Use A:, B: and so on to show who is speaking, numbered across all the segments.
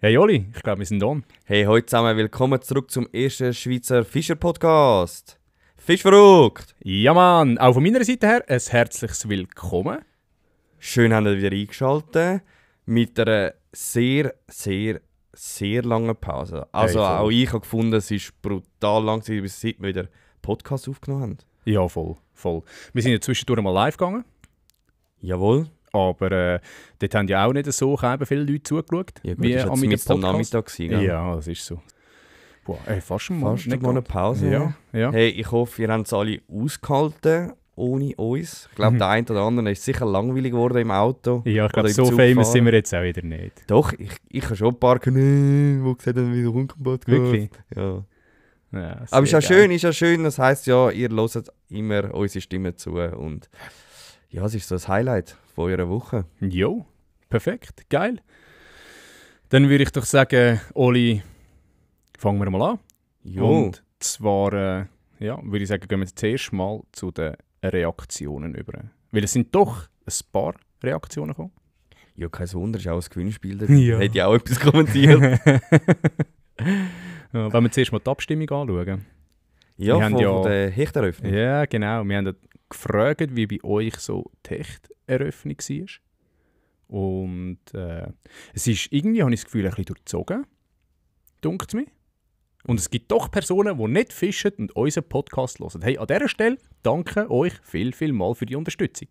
A: Hey Oli, ich glaube, wir sind on.
B: Hey, heute zusammen, willkommen zurück zum ersten Schweizer Fischer-Podcast. Fischverrückt!
A: Ja Mann, auch von meiner Seite her ein herzliches Willkommen.
B: Schön, haben ihr wieder eingeschaltet mit einer sehr langen Pause. Also
A: Hey, voll.
B: auch ich habe gefunden, es ist brutal lang, seit wir wieder Podcast aufgenommen haben.
A: Ja, voll. Wir sind ja zwischendurch mal live gegangen,
B: Jawohl.
A: aber dort haben ja auch nicht so viele Leute zugeschaut.
B: Ja gut,
A: wie
B: das war
A: am
B: jetzt am Nachmittag gewesen, gell?
A: Ja, das ist so. Boah, fast ein Monat.
B: Fast mal eine Pause.
A: Ja.
B: Hey, ich hoffe, ihr habt es alle ausgehalten ohne uns. Ich glaube, der eine oder andere ist sicher langweilig geworden im Auto.
A: Ja, ich glaube,
B: oder im
A: so
B: Zug
A: famous
B: fahren.
A: sind wir jetzt auch wieder nicht.
B: Doch, ich habe schon ein paar wo gesagt haben, wieder rumkommt.
A: Wirklich?
B: Ja.
A: Ja,
B: Aber ist ja
A: sehr
B: schön, das heisst ja, ihr hört immer unsere Stimme zu und ja, es ist so das Highlight von eurer Woche.
A: Jo, perfekt, geil. Dann würde ich doch sagen, Oli, fangen wir mal an.
B: Jo.
A: Und zwar, würde ich sagen, gehen wir zuerst mal zu den Reaktionen über. Weil es sind doch ein paar Reaktionen gekommen.
B: Ja, kein Wunder, ist auch ein Gewinnspiel.
A: Ja.
B: Hätte ich auch etwas kommentiert.
A: Ja, wenn wir zuerst mal die Abstimmung anschauen.
B: Ja,
A: Wir haben
B: von der Hechteröffnung.
A: Ja, genau. Wir haben gefragt, wie bei euch so die Hechteröffnung war. Und es ist irgendwie, habe ich das Gefühl, ein bisschen durchzogen. Dunkt mir. Und es gibt doch Personen, die nicht fischen und unseren Podcast hören. Hey, an dieser Stelle danke euch viel mal für die Unterstützung.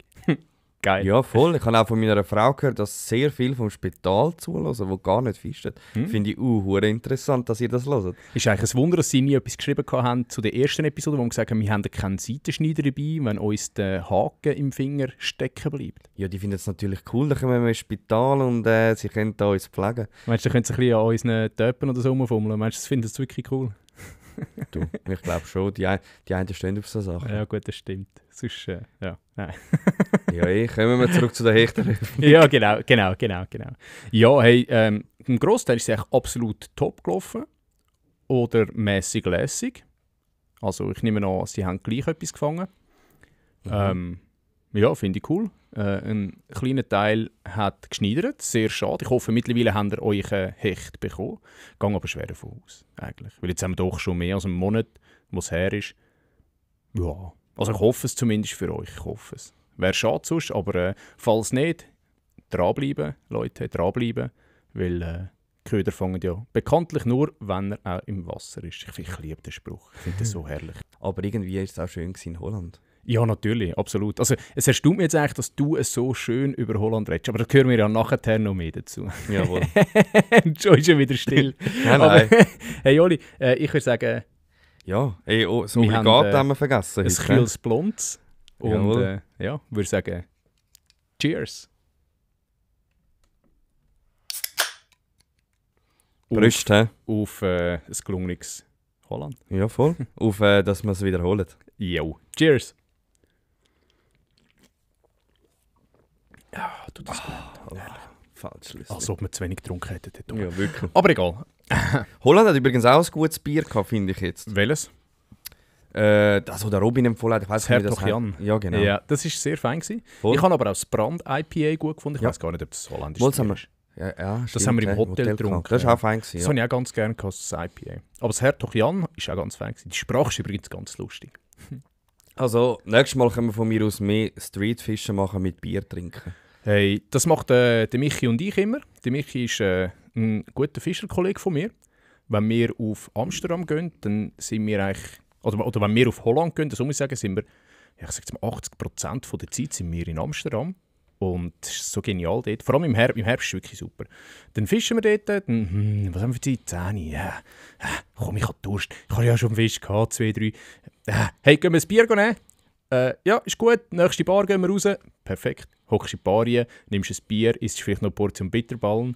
A: Geil.
B: Ja, voll. Ich habe auch von meiner Frau gehört, dass sehr viel vom Spital zuhören, die gar nicht fischen. Finde ich hure interessant, dass ihr das hört.
A: Ist eigentlich ein Wunder, dass sie nie etwas geschrieben haben zu der ersten Episode, wo wir gesagt haben, wir haben keinen Seitenschneider dabei, wenn uns der Haken im Finger stecken bleibt.
B: Ja, die finden es natürlich cool, da kommen wir ins Spital und sie können da uns pflegen.
A: Meinst du, da können sie ein bisschen an unseren Töpen oder so rumfummeln? Meinst du, das finden sie wirklich cool?
B: Du, ich glaube schon, die einen stehen auf so Sachen.
A: Ja gut, das stimmt. Sonst, ja, nein.
B: Ja, kommen wir zurück zu der Hechteröffnung.
A: Ja, genau. Ja, hey, im Grossteil ist es eigentlich absolut top gelaufen. Oder mäßig lässig. Also ich nehme an, sie haben gleich etwas gefangen. Ja, finde ich cool. Ein kleiner Teil hat geschneidert, sehr schade. Ich hoffe, mittlerweile habt ihr euch einen Hecht bekommen. Gehe aber schwer davon aus, eigentlich. Weil jetzt haben wir doch schon mehr als einen Monat, wo es her ist. Ja, also ich hoffe es zumindest für euch, ich hoffe es. Wäre schade sonst, aber falls nicht, dranbleiben, Leute, dranbleiben. Weil Köder fangen ja bekanntlich nur, wenn er auch im Wasser ist. Ich liebe den Spruch, ich finde das so herrlich.
B: Aber irgendwie war es auch schön in Holland.
A: Ja, natürlich, absolut. Also, es erstaunt mich jetzt eigentlich, dass du es so schön über Holland redest, aber da hören wir ja nachher noch mehr dazu.
B: Jawohl.
A: Schon ist schon wieder still.
B: Nein.
A: Aber, hey Oli, ich würde sagen,
B: Ja, ey, oh, so
A: Wir
B: Obligat
A: haben,
B: haben wir vergessen.
A: ein
B: heute, ne?
A: kühles Blondes. Und
B: Jawohl.
A: würde sagen, Cheers.
B: Brüst, hä?
A: Auf ein gelungenes Holland.
B: Ja, voll. Auf, dass wir es wiederholen.
A: Jo, cheers. Ja, tut das gut.
B: Falsch Schluss.
A: Als ob wir zu wenig getrunken hätten. dort.
B: Ja, wirklich.
A: Aber egal.
B: Holland hat übrigens auch ein gutes Bier gehabt, finde ich jetzt.
A: Welches?
B: Das, was der Robin empfohlen hat, ich weiß
A: Das
B: nicht, wie
A: Hertog
B: das
A: Jan.
B: heißt. Ja, genau.
A: Ja, das war sehr fein gewesen.
B: Voll.
A: Ich habe aber auch das Brand IPA gut gefunden. Ich
B: Ja.
A: weiß gar nicht, ob das holländisch
B: Wohl, das haben
A: ist.
B: Ja,
A: Das
B: stimmt,
A: haben wir im
B: hä?
A: Hotel
B: gehabt.
A: getrunken,
B: Das
A: ja.
B: war auch fein gewesen,
A: Das
B: ja.
A: habe ich auch ganz gerne gehabt, das IPA. Aber das Hertog Jan war auch ganz fein gewesen. Die Sprache ist übrigens ganz lustig.
B: Also, nächstes Mal können wir von mir aus mehr Streetfischen machen mit Bier trinken.
A: Hey, das macht der Michi und ich immer. Der Michi ist ein guter Fischerkollege von mir. Wenn wir auf Amsterdam gehen, dann sind wir eigentlich, oder wenn wir auf Holland gehen, so muss ich sagen, sind wir, ja, ich sage jetzt mal 80% von der Zeit sind wir in Amsterdam. Und das ist so genial dort. Vor allem im Herbst ist es wirklich super. Dann fischen wir dort, dann, was haben wir für Zeit? 10. Ja. Komm, ich habe Durst. Ich habe ja schon einen Fisch gehabt, 2, 3. Hey, gehen wir ein Bier nehmen? Ja, ist gut. Nächste Bar gehen wir raus. Perfekt. Hockst in die Bar rein, nimmst ein Bier, isst vielleicht noch eine Portion Bitterballen.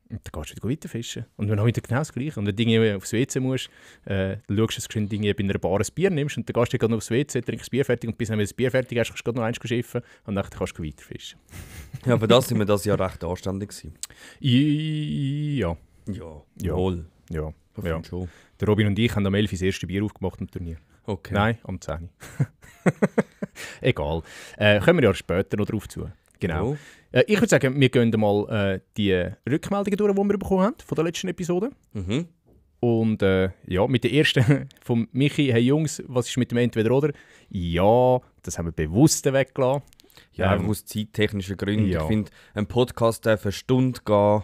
A: Und dann gehst du wieder weiter fischen. Und dann wieder genau das Gleiche. Und wenn du irgendwie aufs WC musst, dann schaust du, dass du bei einer Bar ein Bier nimmst und dann gehst du gerade noch aufs WC, trinkst das Bier fertig und bis dann das Bier fertig hast, kannst du gerade noch eins schiffen und dann kannst du weiter fischen.
B: Ja, aber das sind wir das Jahr recht anständig gewesen.
A: Ja.
B: Ja, wohl.
A: Ja.
B: Ich
A: Ja.
B: finde schon.
A: Der Robin und ich haben am 11 das erste Bier aufgemacht im Turnier.
B: Okay.
A: Nein, am 10. Egal. Kommen wir ja später noch drauf zu. Genau.
B: Oh.
A: Ich würde sagen, wir gehen mal die Rückmeldungen durch, die wir bekommen haben von der letzten Episode.
B: Mhm.
A: Und ja, mit der ersten von Michi, hey Jungs, was ist mit dem Entweder-Oder? Ja, das haben wir bewusst weggelassen.
B: Ja, einfach aus zeittechnischen Gründen.
A: Ja.
B: Ich finde, ein Podcast darf eine Stunde gehen,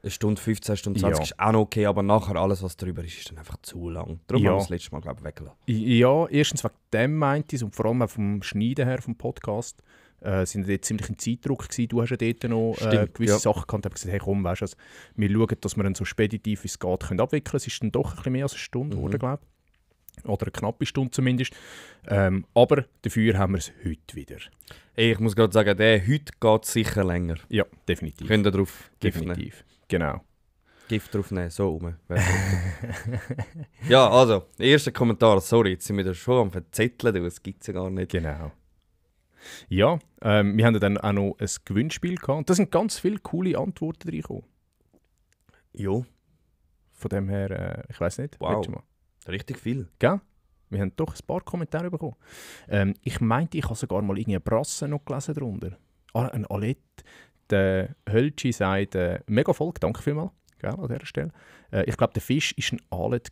B: eine Stunde 15, Stunde 20
A: Ja.
B: ist auch noch okay, aber nachher alles, was darüber ist, ist dann einfach zu lang. Darum
A: Ja.
B: haben wir das letzte Mal, glaube ich, weggelassen.
A: Ja, erstens wegen dem meinte ich und vor allem auch vom Schneiden her vom Podcast. Sind dort ziemlich ein Zeitdruck gewesen. Du hast ja dort noch
B: Stimmt,
A: gewisse
B: ja.
A: Sachen gehabt. Ich habe gesagt, hey komm, weißt du, also, wir schauen, dass wir ihn so speditiv wie es geht können abwickeln können. Es ist dann doch ein bisschen mehr als eine Stunde geworden, glaube ich. Oder eine knappe Stunde zumindest. Aber dafür haben wir es heute wieder.
B: Hey, ich muss gerade sagen, der heute geht sicher länger.
A: Ja, definitiv.
B: Könnt ihr drauf Gift nehmen.
A: Definitiv, genau.
B: Gift drauf nehmen, so rum. Ja, also, erster Kommentar, sorry, jetzt sind wir da schon am Verzetteln, das gibt es ja gar nicht.
A: Genau. Ja, wir haben dann auch noch ein Gewinnspiel gehabt. Und da sind ganz viele coole Antworten reingekommen.
B: Jo,
A: Von dem her, ich weiß nicht.
B: Wow.
A: willst du mal?
B: richtig viel.
A: Gell? Wir haben doch ein paar Kommentare bekommen. Ich meinte, ich habe sogar mal irgendeine Brasse noch gelesen darunter. Ein Alette. Der Hölschi sagt, mega Volk, danke vielmals, gell, an dieser Stelle. Ich glaube, der Fisch war ein Alet.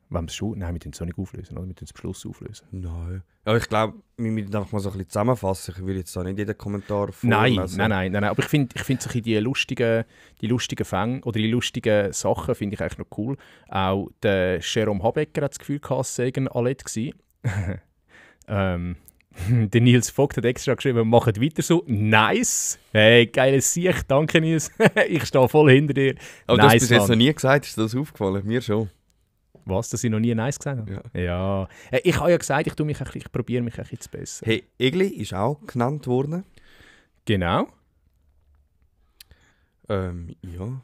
A: Wenn wir es schon... Nein, wir tun es so nicht auflösen, oder? Wir tun es am Schluss auflösen.
B: Nein. Ja, ich glaube, wir müssen einfach mal so ein bisschen zusammenfassen. Ich will jetzt da nicht jeden Kommentar
A: Nein,
B: vorlesen.
A: nein. Aber ich finde so die lustigen Fänge oder die lustigen Sachen finde ich eigentlich noch cool. Auch der Jerome Habecker hat das Gefühl gehabt, es sei ein Alette gewesen. Der Nils Vogt hat extra geschrieben, macht weiter so. Nice! Hey, geiles Sieg, danke Nils. Ich stehe voll hinter dir.
B: Aber du hast
A: Nice,
B: bis jetzt
A: Mann.
B: noch nie gesagt, ist dir das aufgefallen? Mir schon.
A: Was, dass ich noch nie nice gesagt habe?
B: Ja.
A: Ja. Ich habe ja gesagt, ich probiere mich ein bisschen zu besser.
B: Hey, Egli ist auch genannt worden.
A: Genau.
B: Ja,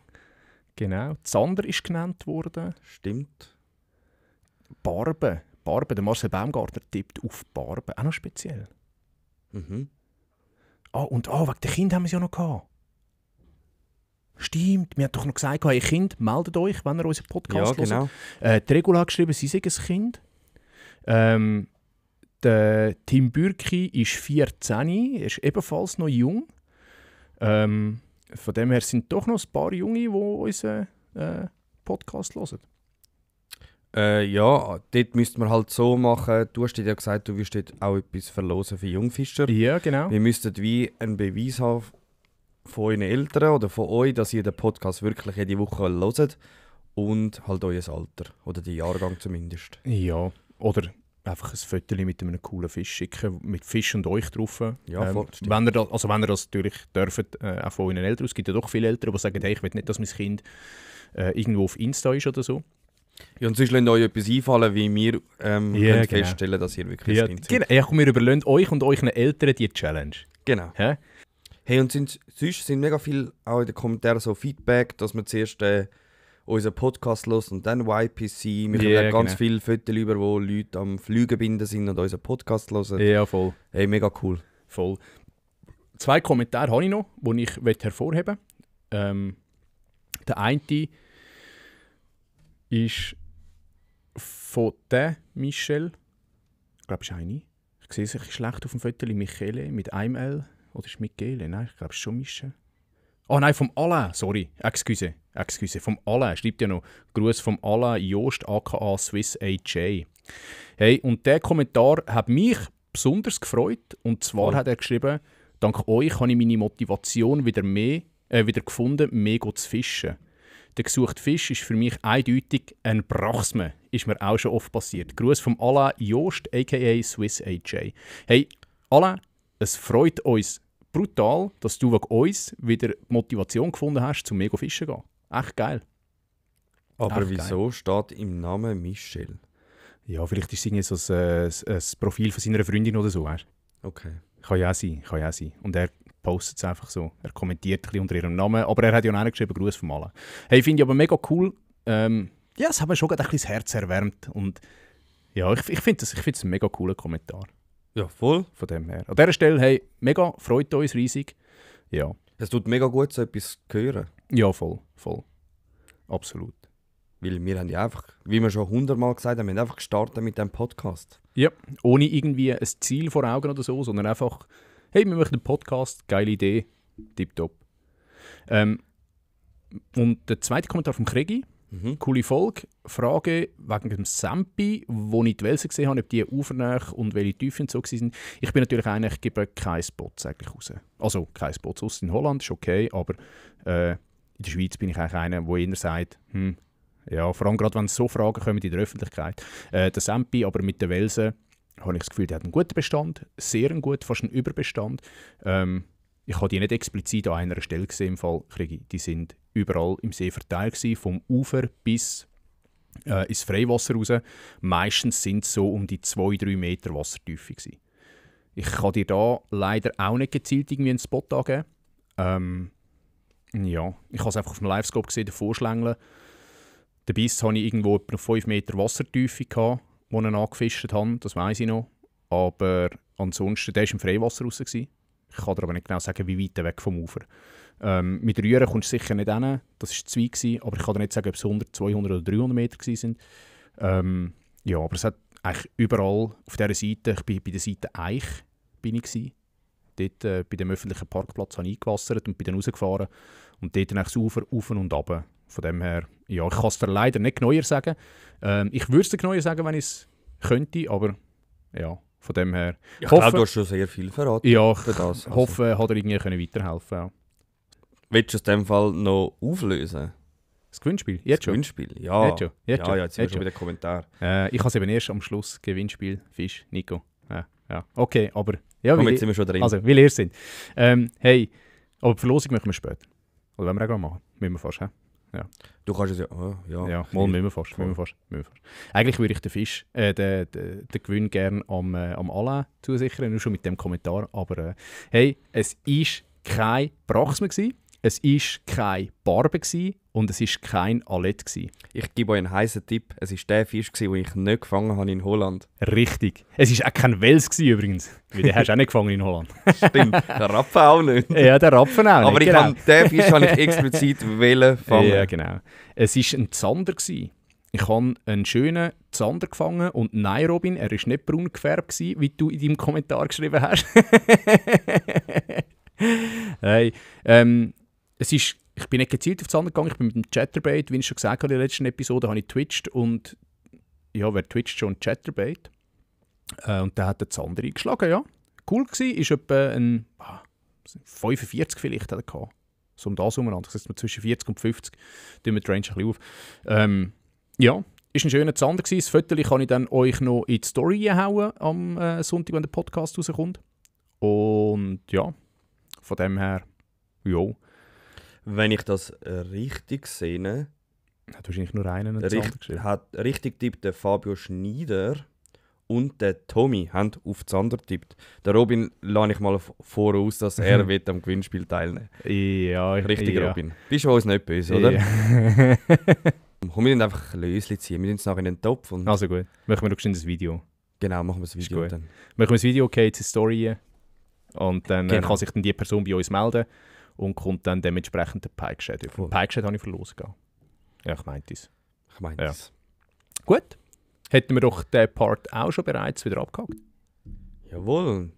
A: Zander ist genannt worden.
B: stimmt.
A: Barbe, der Marcel Baumgartner tippt auf Barbe. Auch noch speziell.
B: Mhm.
A: Und wegen der Kind haben wir es ja noch gehabt. Stimmt, wir haben doch noch gesagt, hey Kind, meldet euch, wenn ihr unseren
B: Ja,
A: Podcast
B: genau.
A: hört. Die Regula hat geschrieben, sie sei ein Kind. Der Tim Bürki ist 14, er ist ebenfalls noch jung. Von dem her sind doch noch ein paar Junge, die unseren Podcast hören.
B: Ja, dort müsste man halt so machen, du hast dir ja gesagt, du wirst dort auch etwas verlosen für Jungfischer.
A: Ja, genau.
B: Wir müssten wie einen Beweis haben von euren Eltern oder von euch, dass ihr den Podcast wirklich jede Woche hört und halt euer Alter oder den Jahrgang zumindest.
A: Ja, oder einfach ein Foto mit einem coolen Fisch schicken, mit Fisch und euch drauf.
B: Ja, voll, stimmt.
A: wenn ihr das natürlich dürft, auch von euren Eltern. Es gibt ja doch viele Eltern, die sagen, hey, ich will nicht, dass mein Kind irgendwo auf Insta ist oder so.
B: Ja, und sonst lasst euch etwas einfallen, wie wir könnt
A: genau.
B: feststellen, dass ihr wirklich
A: Ja,
B: ein Kind seid.
A: genau. Ja, komm, wir überlassen euch und euren Eltern die Challenge.
B: Genau.
A: Hä?
B: Hey, und sonst sind mega viel auch in den Kommentaren so Feedback, dass man zuerst unseren Podcast hört und dann YPC. Wir
A: Ja,
B: kriegen ganz
A: genau.
B: viele Fotos über, wo Leute am Fliegen binden sind und unseren Podcast hören.
A: Ja, voll.
B: Hey, mega cool.
A: Voll. 2 Kommentare habe ich noch, die ich hervorheben möchte. Der eine ist von der Michelle. Ich glaube, es ist eine. Ich sehe es ein bisschen schlecht auf dem Foto. Michele mit einem L. Oder ist es Michele? Nein, ich glaube, es ist schon Michelle. Oh nein, vom Alain. Sorry. Excuse. Vom Alain. Schreibt ja noch. Gruß vom Alain Jost, aka Swiss AJ. Hey, und der Kommentar hat mich besonders gefreut. Und zwar
B: Voll.
A: hat er geschrieben, dank euch habe ich meine Motivation wieder gefunden, mehr zu fischen. Der gesuchte Fisch ist für mich eindeutig ein Brachsme. Ist mir auch schon oft passiert. Gruß vom Alain Jost, a.k.a. Swiss AJ. Hey, Alain, es freut uns brutal, dass du wegen uns wieder die Motivation gefunden hast, zum mega fischen zu gehen. Echt geil.
B: Aber
A: Echt
B: wieso steht im Namen Michelle?
A: Ja, vielleicht ist es irgendwie so ein Profil von seiner Freundin oder so. Weißt?
B: Okay.
A: Kann ja auch sein. Und er postet es einfach so. Er kommentiert ein bisschen unter ihrem Namen. Aber er hat ja auch geschrieben, Gruß vom Alain. Hey, finde ich aber mega cool. Ja, es hat mir schon gerade ein bisschen das Herz erwärmt. Und ja, ich finde es ein mega cooler Kommentar.
B: Ja, voll.
A: Von dem her. An dieser Stelle, hey, mega, freut uns riesig. Ja,
B: Es tut mega gut, so etwas zu hören.
A: ja voll. Absolut.
B: Weil wir haben ja einfach, wie wir schon 100-mal gesagt haben, wir haben einfach gestartet mit diesem Podcast.
A: Ja, ohne irgendwie ein Ziel vor Augen oder so, sondern einfach, hey, wir machen einen Podcast, geile Idee, tipptopp. Und der zweite Kommentar vom Kregi, coole Folge, Frage wegen dem Sampi, wo ich die Welse gesehen habe, ob die ufernähe und welche Tiefen so waren. Ich bin natürlich einer, ich gebe keine Spots eigentlich raus. Also keine Spots aus in Holland, ist okay, aber in der Schweiz bin ich eigentlich einer, der eher sagt, ja, vor allem gerade, wenn so Fragen kommen in der Öffentlichkeit. Der Sampi, aber mit der Welse, habe ich das Gefühl, der hat einen guten Bestand, sehr einen guten, fast einen Überbestand. Ich habe die nicht explizit an einer Stelle gesehen im Fall, die sind überall im See verteilt gewesen, vom Ufer bis ins Freiwasser raus. Meistens sind es so um die 2-3 Meter Wassertiefe gewesen. Ich kann dir da leider auch nicht gezielt irgendwie einen Spot angeben. Ja, ich habe es einfach auf dem Livescope gesehen, den Vorschlängeln. Den Biss hatte ich irgendwo etwa 5 Meter Wassertiefe, wo ich angefischt habe, das weiss ich noch. Aber ansonsten, der war im Freiwasser raus. Ich kann dir aber nicht genau sagen, wie weit weg vom Ufer. Mit Rühren kommst du sicher nicht hin, das war zu weit, aber ich kann dir nicht sagen, ob es 100, 200 oder 300 Meter waren. Ja, aber es hat eigentlich überall auf dieser Seite, ich bin bei der Seite Eich, bin ich gewesen. Dort bei dem öffentlichen Parkplatz habe ich eingewassert und bin dann rausgefahren. Und dort dann das Ufer auf und runter. Von dem her, ja, ich kann es dir leider nicht genauer sagen. Ich würde es dir genauer sagen, wenn ich es könnte, aber ja, von dem her.
B: Ich glaube, du hast schon sehr viel verraten.
A: Ja, ich hoffe, hat er irgendwie weiterhelfen können. Ja.
B: Willst du es in dem Fall noch auflösen?
A: Das Gewinnspiel? Jetzt schon?
B: Gewinnspiel, ja.
A: Jetzt schon.
B: Jetzt sind wir schon bei den Kommentaren.
A: Ich habe es eben erst am Schluss. Gewinnspiel, Fisch, Nico. Ja. Okay, aber... Ja,
B: Komm, jetzt sind wir schon drin.
A: Also, wie ihr sind. Hey, aber die Verlosung machen wir später. Oder wollen wir auch gerade machen? Müssen wir fast, hä? Ja.
B: Du kannst es ja...
A: Ja, mal müssen wir fast. Eigentlich würde ich den Fisch, den Gewinn gerne am Alain zusichern, nur schon mit dem Kommentar. Aber hey, es war kein Brachs mehr gewesen. Es war kein Barbe gewesen und es war kein Alett gewesen.
B: Ich gebe euch einen heißen Tipp. Es war der Fisch, den ich nicht gefangen habe in Holland.
A: Richtig. Es war auch kein Wels gewesen, übrigens. Weil den hast du auch nicht gefangen in Holland.
B: Stimmt. Der Rapfen auch nicht.
A: Ja, der Rapfen auch nicht.
B: Aber den Fisch habe ich explizit fangen.
A: Ja, genau. Es war ein Zander gewesen. Ich habe einen schönen Zander gefangen und nein, Robin, er war nicht braun gefärbt gewesen, wie du in deinem Kommentar geschrieben hast. Hey, ich bin nicht gezielt auf Zander gegangen, ich bin mit dem Chatterbait, wie ich schon gesagt habe in der letzten Episode, habe ich twitcht und ja, wer twitcht schon Chatterbait? Und der hat den Zander eingeschlagen, ja. Cool war, ist etwa ein 45 vielleicht hat er gehabt. So um das umeinander, das heißt zwischen 40 und 50, tun wir die Range ein bisschen auf. Ja, ist ein schöner Zander gewesen. Das Foto kann ich dann euch noch in die Story hauen am Sonntag, wenn der Podcast rauskommt. Und ja, von dem her, jo.
B: Wenn ich das richtig sehe,
A: hat wahrscheinlich nur einen Zander geschrieben.
B: Hat richtig tippt der Fabio Schneider und der Tommy haben auf Zander tippt. Der Robin lasse ich mal voraus, dass er wird am Gewinnspiel teilnehmen.
A: Ja,
B: richtig,
A: ja.
B: Robin. Bist du uns nicht böse, oder?
A: Ja.
B: Komm, wir müssen einfach ein Löschen ziehen. Wir müssen es nachher in den Topf. Und
A: also gut, machen wir noch ein Video.
B: Genau, machen wir das Video dann.
A: Machen wir das Video, okay, jetzt in die Story. Und dann
B: Genau.
A: kann sich dann die Person bei uns melden und kommt dann dementsprechend der Pike-Chat. Auf den Pike-Chat habe ich verlosen. Ja, ich meinte es.
B: Ja.
A: Gut. Hätten wir doch den Part auch schon bereits wieder abgehakt.
B: Jawohl.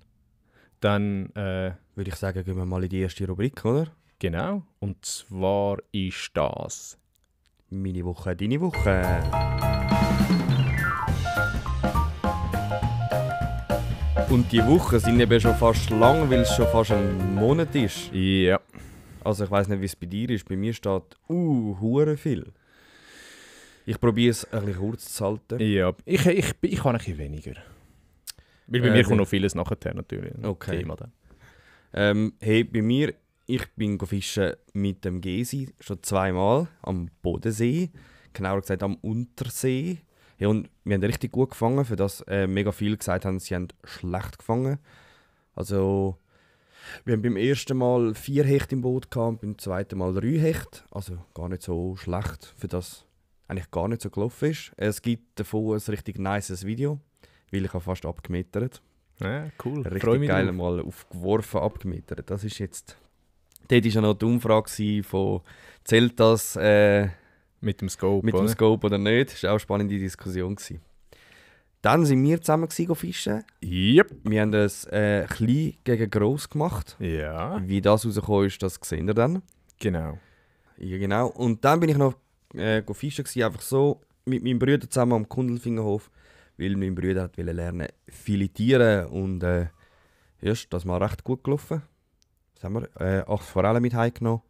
A: Dann
B: würde ich sagen, gehen wir mal in die erste Rubrik, oder?
A: Genau. Und zwar ist das...
B: Meine Woche, deine Woche. Und die Wochen sind eben schon fast lang, weil es schon fast ein Monat ist.
A: Ja.
B: Also ich weiss nicht, wie es bei dir ist. Bei mir steht hure viel. Ich probiere es ein bisschen kurz zu halten.
A: Ja, ich habe ein bisschen weniger. Weil bei mir kommt noch vieles nachher natürlich.
B: Okay.
A: Thema dann.
B: Hey, bei mir, ich bin fischen mit dem Gesi schon 2-mal am Bodensee. Genauer gesagt am Untersee. Ja, und wir haben richtig gut gefangen, für das mega viele gesagt haben, sie haben schlecht gefangen. Also, wir haben beim ersten Mal 4 Hechte im Boot gehabt, beim zweiten Mal 3 Hechte. Also gar nicht so schlecht, für das eigentlich gar nicht so gelaufen ist. Es gibt davon ein richtig nices Video, weil ich habe fast abgemetert.
A: Ja, cool.
B: Richtig geil mal aufgeworfen, abgemetert. Das ist jetzt... Dort war ja noch die Umfrage von, zählt das...
A: Mit dem Scope,
B: mit dem Scope oder nicht. Das war auch eine spannende Diskussion. Dann sind wir zusammen fischen.
A: Yep.
B: Wir haben das klein gegen gross gemacht.
A: Ja.
B: Wie das rausgekommen ist, das sehen wir dann.
A: Genau.
B: Ja, genau. Und dann bin ich noch fischen gewesen, einfach so mit meinem Bruder zusammen am Kundelfingerhof, weil mein Bruder hat lernen filetieren und ist das mal recht gut gelaufen. Was haben wir? 8 Forellen mit heimgenommen.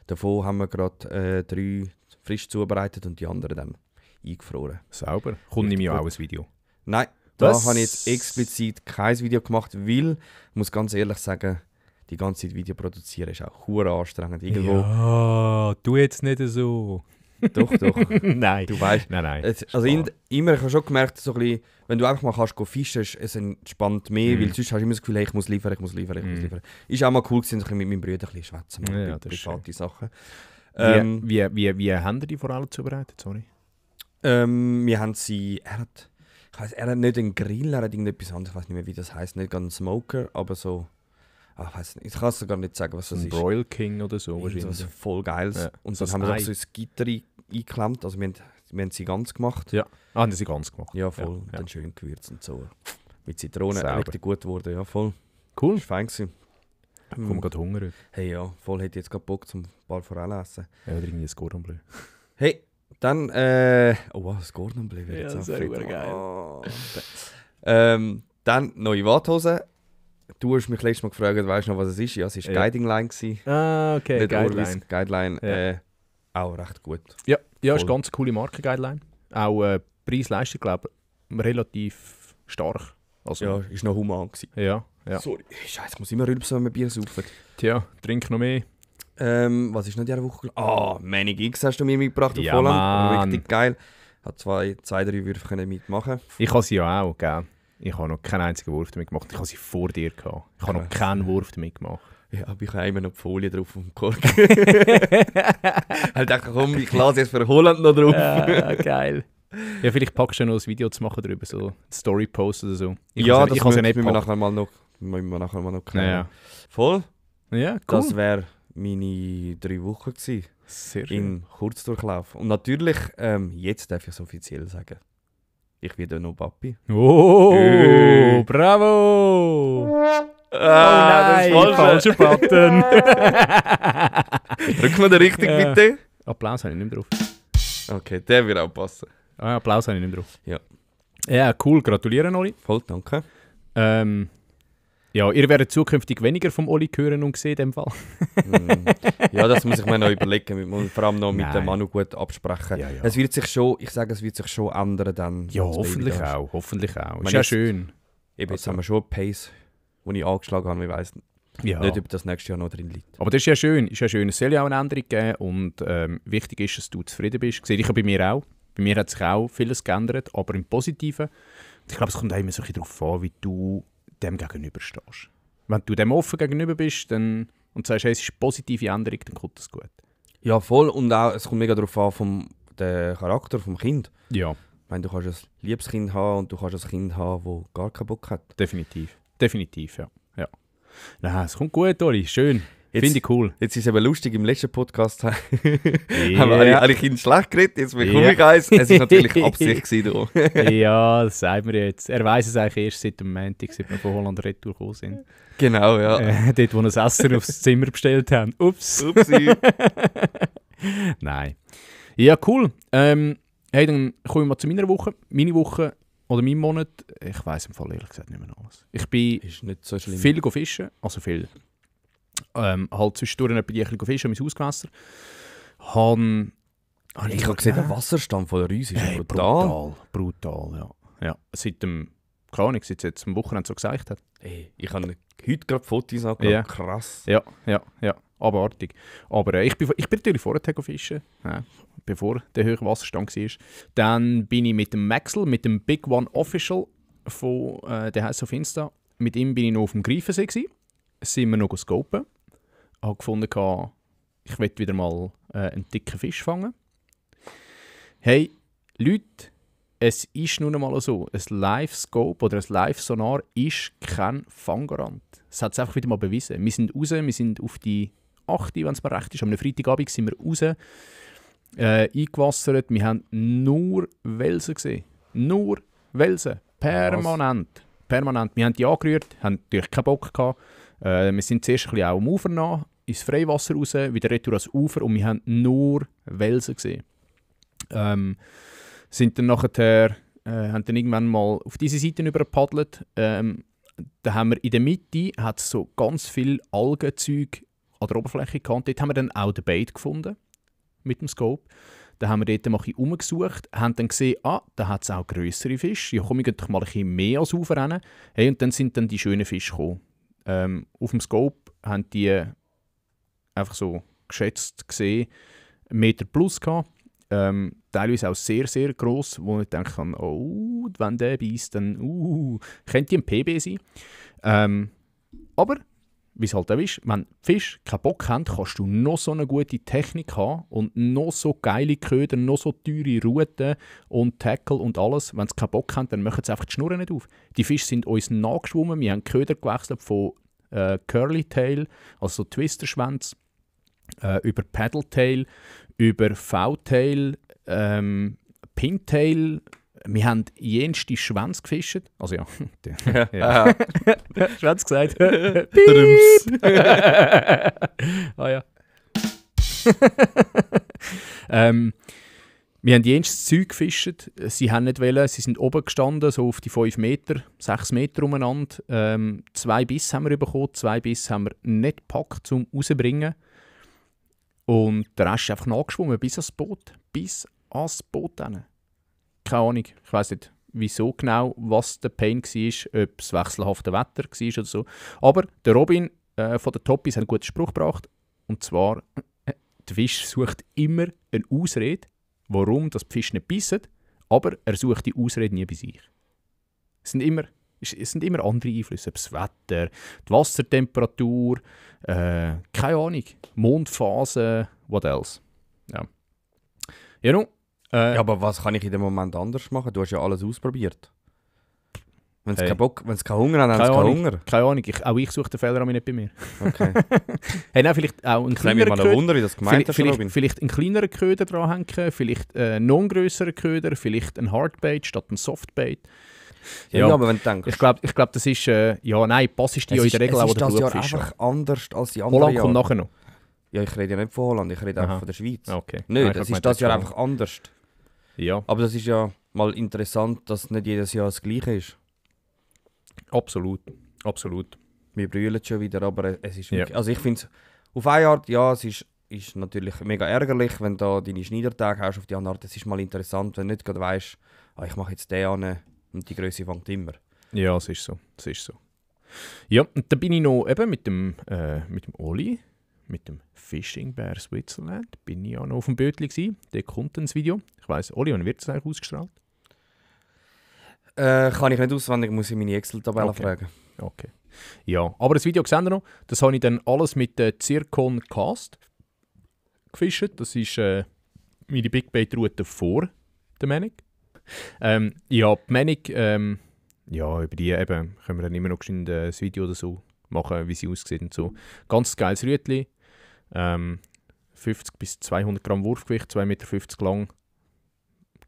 B: Davon haben wir gerade 3 frisch zubereitet und die anderen dann eingefroren.
A: Sauber. Kommt nämlich auch ein Video.
B: Nein, da
A: Was?
B: habe ich jetzt explizit kein Video gemacht, weil, ich muss ganz ehrlich sagen, die ganze Zeit Video produzieren ist auch hure anstrengend. Irgendwo.
A: Ja, tu jetzt nicht so.
B: Doch, doch.
A: Nein.
B: Du weißt.
A: Nein.
B: Also immer, ich habe schon gemerkt, so ein bisschen, wenn du einfach mal kannst fischen, es entspannt mehr, weil sonst hast du immer das Gefühl, hey, ich muss liefern. Ist auch mal cool gewesen, so ein bisschen mit meinem Bruder ein bisschen schwätzen, mal
A: Ja,
B: über
A: das ist
B: private Sachen.
A: Wie haben die Forellen zubereitet? Sorry.
B: Wir haben sie, er hat nicht einen Grill, er hat irgendetwas anderes, ich weiß nicht mehr, wie das heisst, nicht ganz ein Smoker, aber so, ich weiß nicht, ich kann es gar nicht sagen, was das
A: Ein
B: ist.
A: Broil King oder so
B: Irgendwas
A: wahrscheinlich.
B: voll Geiles.
A: Ja.
B: Und
A: So
B: dann
A: ein
B: haben wir auch
A: Ei.
B: so ein Gitter eingeklemmt, also wir haben sie ganz gemacht.
A: Ja. Ah, haben sie ganz gemacht.
B: Ja, voll.
A: Ja,
B: Und
A: ja.
B: dann schön gewürzt und so. Mit Zitrone,
A: Sauber.
B: richtig gut geworden, ja, voll.
A: Cool.
B: Das war fein gewesen.
A: Ich komme gerade Hunger.
B: Hey, ja, voll hätte ich jetzt gerade Bock zum ein paar Forellen essen.
A: Ja, oder irgendwie ein Cordon Bleu.
B: Hey, dann, oh wow, das Cordon Bleu wird
A: Ja,
B: jetzt
A: das
B: auch
A: wäre
B: fett.
A: geil.
B: Oh. Dann neue Warthosen. Du hast mich letztes Mal gefragt, weißt du noch, was es ist? Ja, es war
A: Ja.
B: Guiding Line gewesen.
A: Ah, okay.
B: Nicht
A: Guideline.
B: Orvis, Guideline.
A: Ja.
B: Auch recht gut.
A: Ja, ist
B: Voll.
A: eine ganz coole Marken-Guideline. Auch Preis-Leistung, glaube ich, relativ stark. Also,
B: Ja, ist noch human gewesen.
A: ja.
B: Sorry, Scheiße, ich muss immer rülpsen, wenn wir Bier saufen.
A: Tja, trink noch mehr.
B: Was ist noch diese Woche? Manic X hast du mir mitgebracht auf
A: Ja,
B: Holland.
A: Mann.
B: Richtig geil. Hat zwei, drei Würfe können mitmachen.
A: Ich habe sie ja auch, gell? Ich habe noch keinen einzigen Wurf damit gemacht. Ich habe sie vor dir gehabt. Ich habe noch
B: Krass.
A: keinen Wurf damit gemacht.
B: Ja, aber ich habe immer noch die Folie drauf auf dem Kork. Halt dachte, komm, ich lasse jetzt für Holland noch drauf.
A: Ja, geil. Ja, vielleicht packst du noch ein Video zu machen darüber, so ein Story-Post oder so.
B: Ja,
A: ich
B: das
A: habe sie
B: müssen
A: nicht
B: wir
A: gepackt.
B: nachher mal noch klären.
A: Ja,
B: Voll,
A: ja, cool.
B: das wäre meine 3 Wochen gewesen.
A: Sehr schön.
B: Im Kurzdurchlauf. Und natürlich, jetzt darf ich es offiziell sagen. Ich werde noch Papi.
A: Oh, bravo! falscher Button.
B: Drück mal den richtig,
A: Ja.
B: bitte.
A: Applaus habe ich nicht mehr drauf.
B: Okay, der wird auch passen.
A: Ah, Applaus habe ich nicht mehr drauf.
B: Ja.
A: Ja, cool. Gratuliere, Oli.
B: Voll, danke.
A: Ja, ihr werdet zukünftig weniger vom Oli hören und sehen in dem Fall.
B: Ja, das muss ich mir noch überlegen. Wir müssen vor allem noch mit
A: Nein.
B: dem Manu gut absprechen.
A: Ja, ja.
B: Es wird sich schon, ich sage, es wird sich schon ändern dann.
A: Ja,
B: wenn das Baby
A: hoffentlich
B: da ist.
A: auch. Hoffentlich auch.
B: Man
A: Ist ja
B: ist-
A: schön.
B: Eben, jetzt
A: Also-
B: haben wir schon eine Pace, die ich angeschlagen habe. Ich weiss
A: Ja.
B: nicht, ob das nächstes Jahr noch drin liegt.
A: Aber das ist ja schön. Ist ja schön. Es soll ja auch eine Änderung geben und wichtig ist, dass du zufrieden bist. Sehe ich ja bei mir auch. Bei mir hat sich auch vieles geändert, aber im Positiven. Ich glaube, es kommt auch immer so ein bisschen darauf an, wie du dem gegenüberstehst. Wenn du dem offen gegenüber bist und sagst, hey, es ist eine positive Änderung, dann kommt das gut.
B: Ja, voll. Und auch, es kommt mega darauf an, vom den Charakter vom Kind.
A: Ja,
B: Ich meine, du kannst ein liebes Kind haben und du kannst ein Kind haben, das gar keinen Bock hat.
A: definitiv. Definitiv, ja. Ja. Nein, es kommt gut, Oli. Schön.
B: Jetzt-
A: Finde ich cool.
B: Jetzt ist es eben lustig, im letzten Podcast haben
A: Ja.
B: wir alle Kinder schlecht geredet, jetzt bekomme
A: Ja.
B: ich eins. Es war natürlich Absicht gewesen, da.
A: Ja, das sagt mir jetzt. Er weiss es eigentlich erst seit dem Montag, seit wir von Holland Retour gekommen sind.
B: Genau, ja.
A: Dort, wo wir das Essen aufs Zimmer bestellt haben. Ups.
B: Upsi.
A: Nein. Ja, cool. Hey, dann kommen wir mal zu meiner Woche. Meine Woche oder mein Monat, ich weiss im Fall ehrlich gesagt nicht mehr alles. Ich bin
B: Ist nicht so schlimm.
A: viel fischen, also viel. Halt zwischendurch ein bisschen fischen, mein Hausgewässer.
B: Ich habe gesehen, der Wasserstand von der Rüse ist
A: Hey,
B: brutal.
A: brutal, ja. Ja, seit dem, keine Ahnung, seit es jetzt am Wochenende so gesagt hat.
B: Hey, ich habe heute gerade Fotos angeschaut.
A: Ja.
B: Krass.
A: Ja, abartig. Aber ich bin natürlich vorher fischen, ja, bevor der höhere Wasserstand war. Dann bin ich mit dem Maxel, mit dem Big One Official, von, der heisst auf Insta, mit ihm bin ich noch auf dem Greifensee gewesen. Sind wir noch scopen. Habe gefunden, ich will wieder mal einen dicken Fisch fangen. Hey, Leute, es ist nun einmal so, ein Live-Scope oder ein Live-Sonar ist kein Fanggarant. Das hat es einfach wieder mal bewiesen. Wir sind raus, wir sind auf die 8, wenn es mir recht ist. Am Freitagabend sind wir raus. eingewassert. Wir haben nur Welsen gesehen. Nur Welsen. Permanent. Permanent. Wir haben die angerührt, haben natürlich keinen Bock gehabt. Wir sind zuerst ein bisschen auch am Ufer nach, ins Freiwasser raus, wieder retour ans Ufer und wir haben nur Welsen gesehen. Sind dann nachher, haben dann irgendwann mal auf diese Seite übergepaddelt. Da haben wir in der Mitte hat's so ganz viel Algenzeug an der Oberfläche gehabt. Dort haben wir dann auch den Bait gefunden mit dem Scope. Da haben wir dort mal ein bisschen rumgesucht, haben dann gesehen, da hat es auch grössere Fische. Ja komm, ich gehe doch mal ein bisschen mehr als Ufer rein. Hey, und dann sind dann die schönen Fische gekommen. Auf dem Scope haben die einfach so geschätzt gesehen, 1 Meter plus gehabt. Teilweise auch sehr, sehr gross, wo ich denke, wenn der beißt, dann könnte ein PB sein. Aber, wie es halt auch ist, wenn die Fische keinen Bock haben, kannst du noch so eine gute Technik haben und noch so geile Köder, noch so teure Routen und Tackle und alles. Wenn sie keinen Bock haben, dann machen sie einfach die Schnurren nicht auf. Die Fische sind uns nachgeschwommen, wir haben die Köder gewechselt von Curly Tail, also Twisterschwänze, über Paddle Tail, über V-Tail, Pintail. Wir haben jenste Schwänze gefischt. Also ja, Schwänze gesagt. Ja. Wir haben jenstes Zeug gefischt. Sie haben nicht wollen, sie sind oben gestanden, so auf die 5 Meter, 6 Meter umeinander. 2 Biss haben wir bekommen, 2 Biss haben wir nicht gepackt, um rauszubringen. Und der Rest ist einfach nachgeschwommen bis ans Boot. Bis ans Boot hin. Keine Ahnung, ich weiss nicht wieso genau, was der Pain war, ob es wechselhafte Wetter war oder so. Aber der Robin von den Toppies hat einen guten Spruch gebracht. Und zwar, der Fisch sucht immer eine Ausrede, warum das die Fische nicht bissen, aber er sucht die Ausrede nie bei sich. Es sind immer andere Einflüsse, ob das Wetter, die Wassertemperatur, keine Ahnung, Mondphase, what else. Ja.
B: Ja, aber was kann ich in dem Moment anders machen? Du hast ja alles ausprobiert. Wenn sie keinen Bock, wenn sie keinen Hunger haben, haben sie keinen Hunger.
A: Keine Ahnung, auch ich suche den Fehler an mich nicht bei mir.
B: Okay.
A: Hey, nein, vielleicht auch ein kleinerer
B: Köder. Mal Wunder, wie das gemeint hast, Robin.
A: Vielleicht einen kleineren Köder dranhängen, vielleicht noch einen grösseren Köder, vielleicht ein Hardbait statt ein Softbait.
B: Ja, aber wenn du denkst...
A: Ich glaub, das ist... Pass ist die ja in der Regel auch der Blutfisch.
B: Es ist einfach anders als die anderen
A: Holland kommt nachher noch.
B: Ja, ich rede ja nicht von Holland, ich rede einfach von der Schweiz.
A: Okay.
B: Nein, das ist das Jahr einfach anders.
A: Ja.
B: Aber das ist ja mal interessant, dass nicht jedes Jahr das Gleiche ist.
A: Absolut. Absolut.
B: Wir brüllen schon wieder, aber es ist wirklich... Also ich finde es auf eine Art, ja, es ist natürlich mega ärgerlich, wenn du deine Schneidertage hast. Auf die andere Art, es ist mal interessant, wenn du nicht gerade weisst, ich mache jetzt den an und die Größe fängt immer.
A: Ja, es ist so. Ja, und dann bin ich noch eben mit dem Oli, mit dem Fishing Bear Switzerland, bin ich auch noch auf dem Bötli gsi. Der kommt ins Video. Ich weiss, Oli, wann wird es eigentlich ausgestrahlt?
B: Kann ich nicht auswendig, muss ich meine Excel-Tabelle fragen.
A: Okay. Ja, aber das Video seht ihr noch. Das habe ich dann alles mit der Zircon Cast gefischt. Das ist meine Big Bait Route vor der Manic. Die Manic, über die eben können wir dann immer noch ein Video oder so machen, wie sie aussieht und so. Ganz geiles Rütli. 50 bis 200 Gramm Wurfgewicht, 2,50 Meter lang.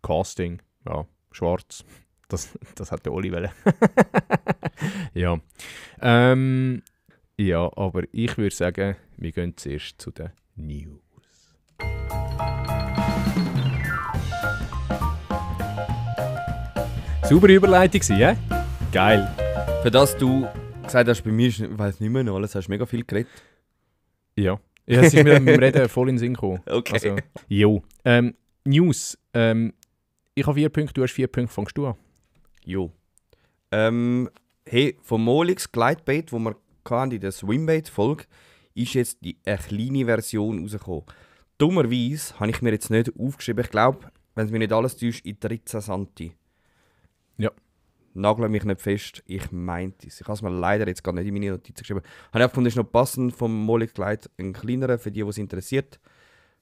A: Casting, ja, schwarz. Das hat der Oli wollen. Ja. Ja, aber ich würde sagen, wir gehen zuerst zu den News. Saubere Überleitung gewesen, ja? Geil.
B: Für das du gesagt hast, bei mir ist, ich weiss nicht mehr noch alles, hast du mega viel geredet.
A: Ja. Ja, es ist mir mit dem Reden voll in den Sinn gekommen.
B: Okay.
A: Also, jo. News. Ich habe 4 Punkte, du hast 4 Punkte, fängst du an?
B: Jo. Hey, vom Molix Glidebait, wo wir in der Swimbait-Folge, ist jetzt eine kleine Version rausgekommen. Dummerweise habe ich mir jetzt nicht aufgeschrieben, ich glaube, wenn es mir nicht alles täuscht, in 13 Santi.
A: Ja.
B: Nagel mich nicht fest, ich meinte es. Ich habe es mir leider jetzt gar nicht in meine Notizen geschrieben. Habe ich einfach gefunden, ist noch passend vom Molix Glide, ein kleinerer, für die es interessiert.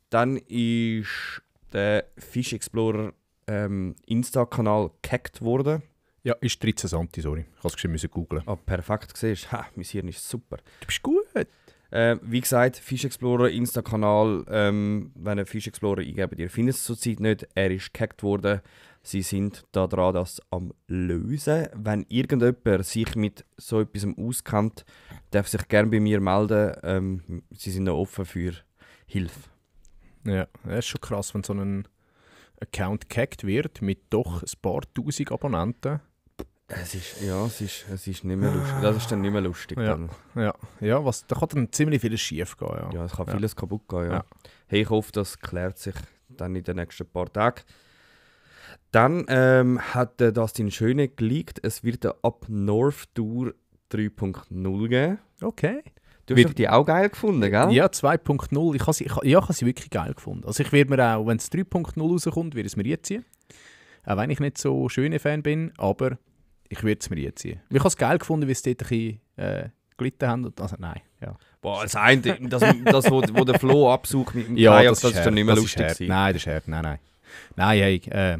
B: Dann ist der Fish Explorer Insta-Kanal gehackt worden.
A: Ja, ist 13 Santi, sorry. Ich musste es googeln.
B: Ah, perfekt, siehst du. Mein Hirn ist super.
A: Du bist gut.
B: Wie gesagt, Fish Explorer, Insta-Kanal, wenn ihr Fish Explorer eingebt, ihr findet es zurzeit nicht. Er ist gehackt worden. Sie sind da dran, das am lösen. Wenn irgendjemand sich mit so etwas auskennt, darf sich gerne bei mir melden. Sie sind noch offen für Hilfe.
A: Ja, das ist schon krass, wenn so ein Account gehackt wird mit doch ein paar tausend Abonnenten.
B: Es ist nicht mehr lustig. Das ist dann nicht mehr lustig.
A: Ja.
B: Dann.
A: Ja, da kann dann ziemlich vieles schief gehen. Ja,
B: Ja, es kann vieles kaputt gehen. Ja.
A: Ja.
B: Hey, ich hoffe, das klärt sich dann in den nächsten paar Tagen. Dann hat Dustin Schöne geleakt, es wird eine Up North Tour 3.0 geben.
A: Okay.
B: Du hast die auch geil gefunden, gell?
A: Ja, 2.0. Ich habe sie wirklich geil gefunden. Also ich werde mir auch, wenn es 3.0 rauskommt, werde es mir reinziehen. Auch wenn ich nicht so schöner Fan bin, aber ich werde es mir reinziehen. Ich habe es geil gefunden, wie es dort ein bisschen gelitten haben. Also nein, ja.
B: Boah, das eine, das wo der Flo absucht mit dem
A: Ja,
B: Kajak,
A: das
B: ist dann nicht mehr lustig
A: hart.
B: gewesen.
A: Nein, das ist hart. Nein. Nein, hey,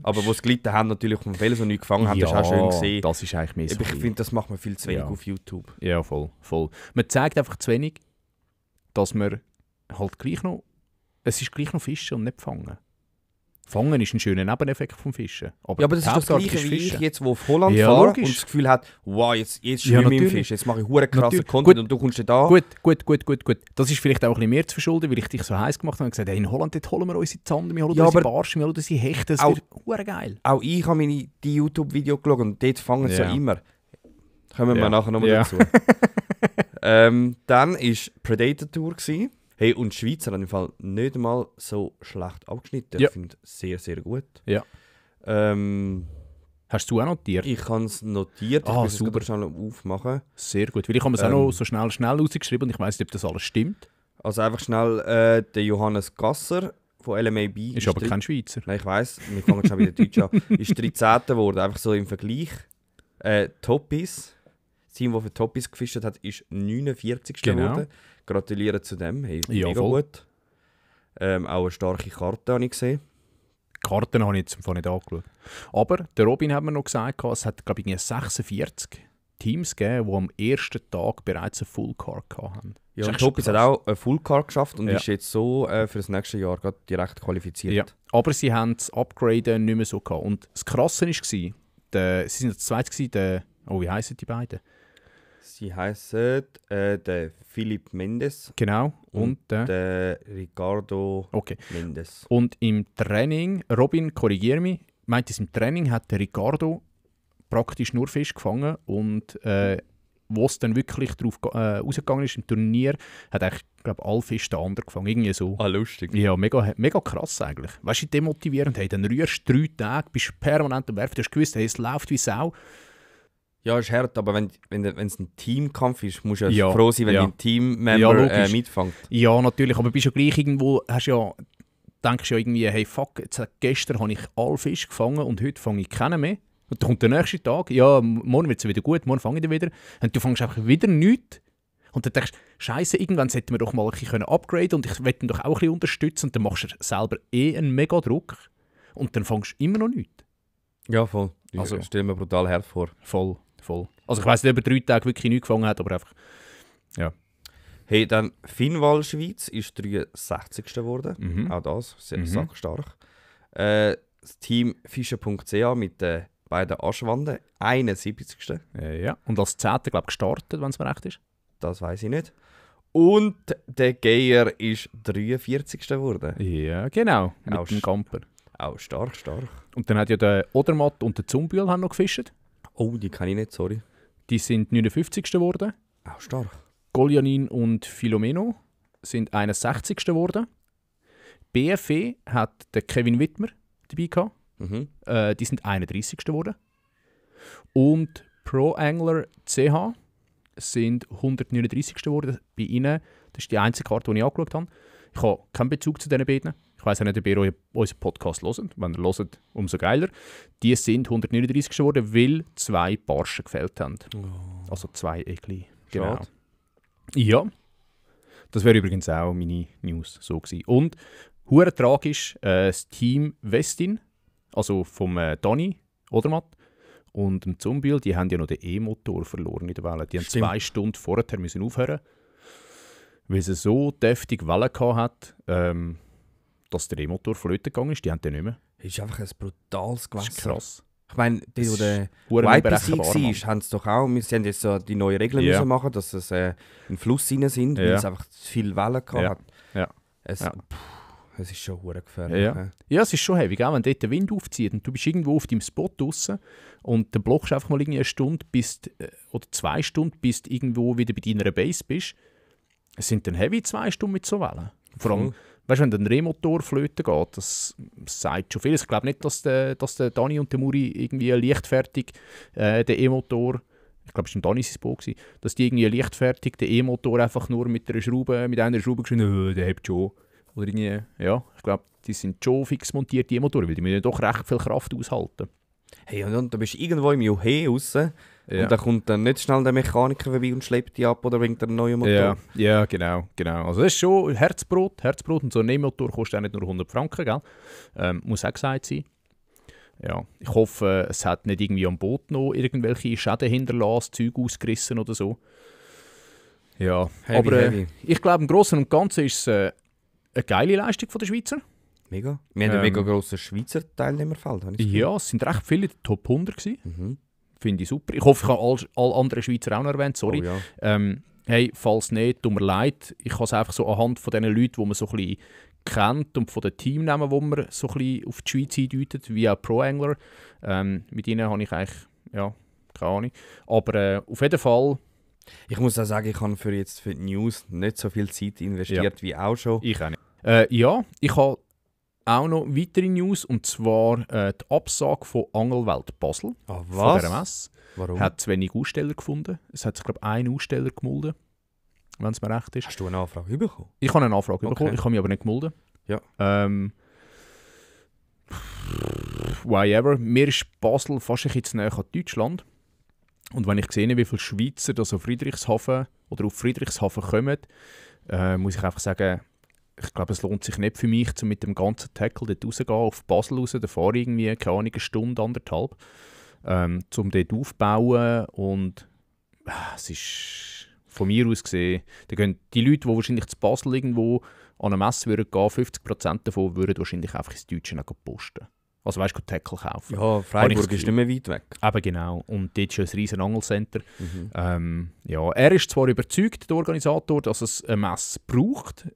B: Aber wo es gelitten haben, natürlich auf dem Felsen und nicht gefangen haben, das ist auch schön gesehen.
A: Das ist eigentlich mehr so.
B: Ich finde, das macht man viel zu wenig auf YouTube.
A: Ja, voll. Man zeigt einfach zu wenig, dass man halt gleich noch... Es ist gleich noch Fischen und nicht Fangen. Fangen ist ein schöner Nebeneffekt vom Fischen.
B: Ja, aber das ist das
A: Hauptsache
B: Gleiche wie ich
A: Fischen.
B: jetzt, wo auf Holland
A: Ja,
B: fahre
A: logisch.
B: und das Gefühl hat, wow, jetzt schwimme ich im
A: natürlich.
B: Fisch, jetzt mache ich hure krassen
A: Natürlich.
B: Content
A: Gut.
B: und du kommst da.
A: Gut. Das ist vielleicht auch ein bisschen mehr zu verschulden, weil ich dich so heiß gemacht habe und gesagt, hey, in Holland dort holen wir unsere Zander, wir holen
B: Ja,
A: unsere
B: aber
A: Barschen, wir holen unsere Hechte, das
B: auch-
A: wird hure geil.
B: Auch ich habe die YouTube-Videos geschaut und dort fangen sie ja
A: Ja.
B: immer. Kommen wir
A: Ja.
B: nachher nochmal
A: Ja.
B: dazu. Dann war Predator Tour. Hey, und die Schweizer haben im Fall nicht mal so schlecht abgeschnitten.
A: Ja.
B: Ich finde sehr, sehr gut.
A: Ja.
B: Ähm,
A: Hast du auch notiert?
B: ich habe es notiert, ich
A: Ah,
B: muss es
A: super.
B: gerade schnell aufmachen.
A: Sehr gut, weil ich habe es auch noch so schnell rausgeschrieben und ich weiss nicht, ob das alles stimmt.
B: Also einfach schnell der Johannes Gasser von LMAB.
A: Ist aber kein Schweizer.
B: Nein, ich weiss, wir fangen schon wieder Deutsch an. Ist 13. geworden, einfach so im Vergleich. Toppis, das Team, das für Toppis gefischt hat, ist 49.
A: Genau.
B: geworden. Gratuliere zu dem, hey,
A: Ja,
B: mega
A: voll.
B: gut. Auch eine starke Karte habe ich gesehen.
A: Die Karten habe ich jetzt einfach nicht angeschaut. Aber der Robin hat mir noch gesagt, es hat, glaube ich, 46 Teams gegeben, die am ersten Tag bereits eine Full Card hatten.
B: Ja,
A: Ist
B: und
A: echt schon
B: Toppis hat
A: krass.
B: auch eine Full Card geschafft und
A: Ja.
B: ist jetzt so für das nächste Jahr gerade direkt qualifiziert.
A: Ja, aber sie haben das Upgraden nicht mehr so gehabt. Und das Krasse war, sie sind das zweite gewesen, wie heissen die beiden?
B: Sie heißen der Philipp Mendes
A: Genau. Und
B: der Ricardo
A: okay.
B: Mendes.
A: Und im Training, Robin, korrigiere mich, meint es, im Training hat der Ricardo praktisch nur Fisch gefangen und wo es dann wirklich drauf rausgegangen ist im Turnier, hat eigentlich, glaube alle Fische den anderen gefangen. Irgendwie so.
B: Ah, lustig.
A: Ja, mega krass eigentlich. Weißt du, demotivierend. Hey, dann rührst du 3 Tage, bist permanent am Werfen. Du hast gewusst, hey, es läuft wie Sau.
B: Ja, ist hart, aber wenn es ein Teamkampf ist, musst du
A: Ja,
B: froh sein, wenn
A: ja.
B: dein Teammember
A: Ja, logisch.
B: mitfängt.
A: Ja, natürlich, aber bist ja gleich irgendwo, denkst ja irgendwie, hey fuck, gestern habe ich alle Fische gefangen und heute fange ich keinen mehr. Und dann kommt der nächste Tag, ja, morgen wird es wieder gut, morgen fange ich dann wieder. Und du fängst einfach wieder nichts. Und dann denkst du, Scheiße, irgendwann sollten wir doch mal ein bisschen upgraden und ich will ihn doch auch ein bisschen unterstützen. Und dann machst du selber einen Mega-Druck und dann fängst du immer noch nichts.
B: Ja, voll.
A: Also-
B: Also stell mir brutal hart vor.
A: Voll. Also ich weiss nicht, ob er 3 Tage wirklich nichts gefangen hat, aber einfach,
B: Hey, dann Finnwall Schweiz ist 63. geworden. Auch das, sehr sackstark. Das Team Fischer.ch mit den beiden Aschwanden, 71.
A: ja. Und als 10. glaube ich gestartet, wenn es mir recht ist.
B: Das weiß ich nicht. Und der Geier ist 43. geworden.
A: Ja, genau, mit
B: Auch
A: dem Camper.
B: Auch stark.
A: Und dann hat ja der Odermatt und der Zumbühl haben noch gefischt.
B: Oh, die kann ich nicht, sorry.
A: Die sind 59. geworden.
B: Auch stark.
A: Goljanin und Filomeno sind 61. geworden. BFE hat der Kevin Wittmer dabei gehabt.
B: Mhm.
A: Die sind 31. geworden. Und Pro Angler CH sind 139. geworden. Bei ihnen, das ist die einzige Karte, die ich angeschaut habe. Ich habe keinen Bezug zu diesen beiden. Ich weiss auch nicht, ob ihr unseren Podcast hört. Wenn ihr hört, umso geiler. Die sind 139 geworden, weil 2 Barschen gefällt haben. Also 2 Ekli. Genau.
B: Schade.
A: Ja. Das wäre übrigens auch meine News so gewesen. Und hure tragisch, das Team Westin, also vom Dani Odermatt und dem Zumbil, die haben ja noch den E-Motor verloren in der Welle. Die haben
B: Stimmt.
A: 2 Stunden vorher müssen aufhören. weil sie so deftig Wellen hat, dass der E-Motor flöten gegangen ist. Die haben den nicht mehr.
B: Das ist einfach ein brutales
A: Das
B: Gewässer.
A: ist krass.
B: Ich meine, die,
A: Das
B: wo der
A: ist verdammt
B: YPC
A: unberechenbar, Mann.
B: war, haben es doch auch. Sie haben jetzt so die neuen Regeln
A: Ja.
B: müssen machen, dass es in den Fluss rein sind, weil
A: Ja.
B: es einfach zu viel Wellen gehabt
A: Ja.
B: hat.
A: Ja.
B: Es,
A: Ja.
B: Es ist schon verdammt gefährlich.
A: Ja. Ja, es ist schon heavy, gell? Wenn dort der Wind aufzieht und du bist irgendwo auf deinem Spot draussen und dann blockst du einfach mal irgendwie eine Stunde oder 2 Stunden, bis du irgendwo wieder bei deiner Base bist. Es sind dann heavy 2 Stunden mit so Wellen. Vor allem, weißt du, wenn dann ein Remotor flöten geht, das sagt schon viel. Ich glaube nicht, dass der Dani und der Muri irgendwie leichtfertig den E-Motor, ich glaube, es war Dani sein Boot, dass die irgendwie leichtfertig den E-Motor einfach nur mit einer Schraube geschrieben, der hebt schon. Oder irgendwie, ja, ich glaube, die sind schon fix montiert, die Motoren, weil die müssen ja doch recht viel Kraft aushalten.
B: Hey, und dann bist du irgendwo im Juhe raus
A: Ja.
B: und dann kommt dann nicht schnell der Mechaniker vorbei und schleppt die ab oder bringt einen neuen Motor.
A: Ja, genau. Also das ist schon Herzbrot und so ein E-Motor kostet auch nicht nur 100 Franken, gell? Muss auch gesagt sein. Ja, ich hoffe, es hat nicht irgendwie am Boot noch irgendwelche Schäden hinterlassen, Zeug ausgerissen oder so. Ja,
B: Heavy,
A: aber
B: heavy.
A: ich glaube, im Großen und Ganzen ist es eine geile Leistung von der Schweizer.
B: Mega. Wir haben einen mega grossen Schweizer Teilnehmerfeld, habe ich das Gefühl.
A: Ja, es sind recht viele in der Top 100 gewesen.
B: Mhm.
A: Finde ich super. Ich hoffe, ich habe alle anderen Schweizer auch noch erwähnt, sorry.
B: Oh, ja.
A: Hey, falls nicht, tut mir leid. Ich habe es einfach so anhand von den Leuten, die man so ein bisschen kennt und von den Teamnamen, die man so ein bisschen auf die Schweiz eindeutet, wie auch Pro-Angler. Mit ihnen habe ich eigentlich, ja, keine Ahnung. Aber auf jeden Fall,
B: Ich muss auch sagen, ich habe für die News nicht so viel Zeit investiert wie auch schon.
A: ich auch nicht. Ja, ich habe auch noch weitere News, und zwar die Absage von Angelwelt Basel.
B: Ah,
A: Von dieser Messe.
B: Warum?
A: Hat zu wenig Aussteller gefunden. Es hat sich, glaube ich, ein Aussteller gemolden, wenn es mir recht ist.
B: Hast du eine Anfrage bekommen?
A: Ich habe eine Anfrage
B: Okay.
A: bekommen, ich habe mich aber nicht gemolden.
B: Ja.
A: Why ever. Mir ist Basel fast ein bisschen zu nahe an Deutschland. Und wenn ich sehe, wie viele Schweizer das auf Friedrichshafen kommen, muss ich einfach sagen, ich glaube, es lohnt sich nicht für mich, um mit dem ganzen Tackle dort rauszugehen, auf Basel raus. Da fahre ich irgendwie, keine Ahnung, eine Stunde, 1,5, um dort aufzubauen. Und es ist von mir aus gesehen, da gehen die Leute, die wahrscheinlich zu Basel irgendwo an eine Messe würden gehen, 50% davon würden wahrscheinlich einfach ins Deutsche posten. Also weißt du, Tackle kaufen.
B: Ja, Freiburg ist nicht mehr weit weg.
A: Eben genau. Und dort ist ein riesen Angelcenter.
B: Mhm.
A: Ja, er ist zwar überzeugt, der Organisator, dass es eine Messe braucht.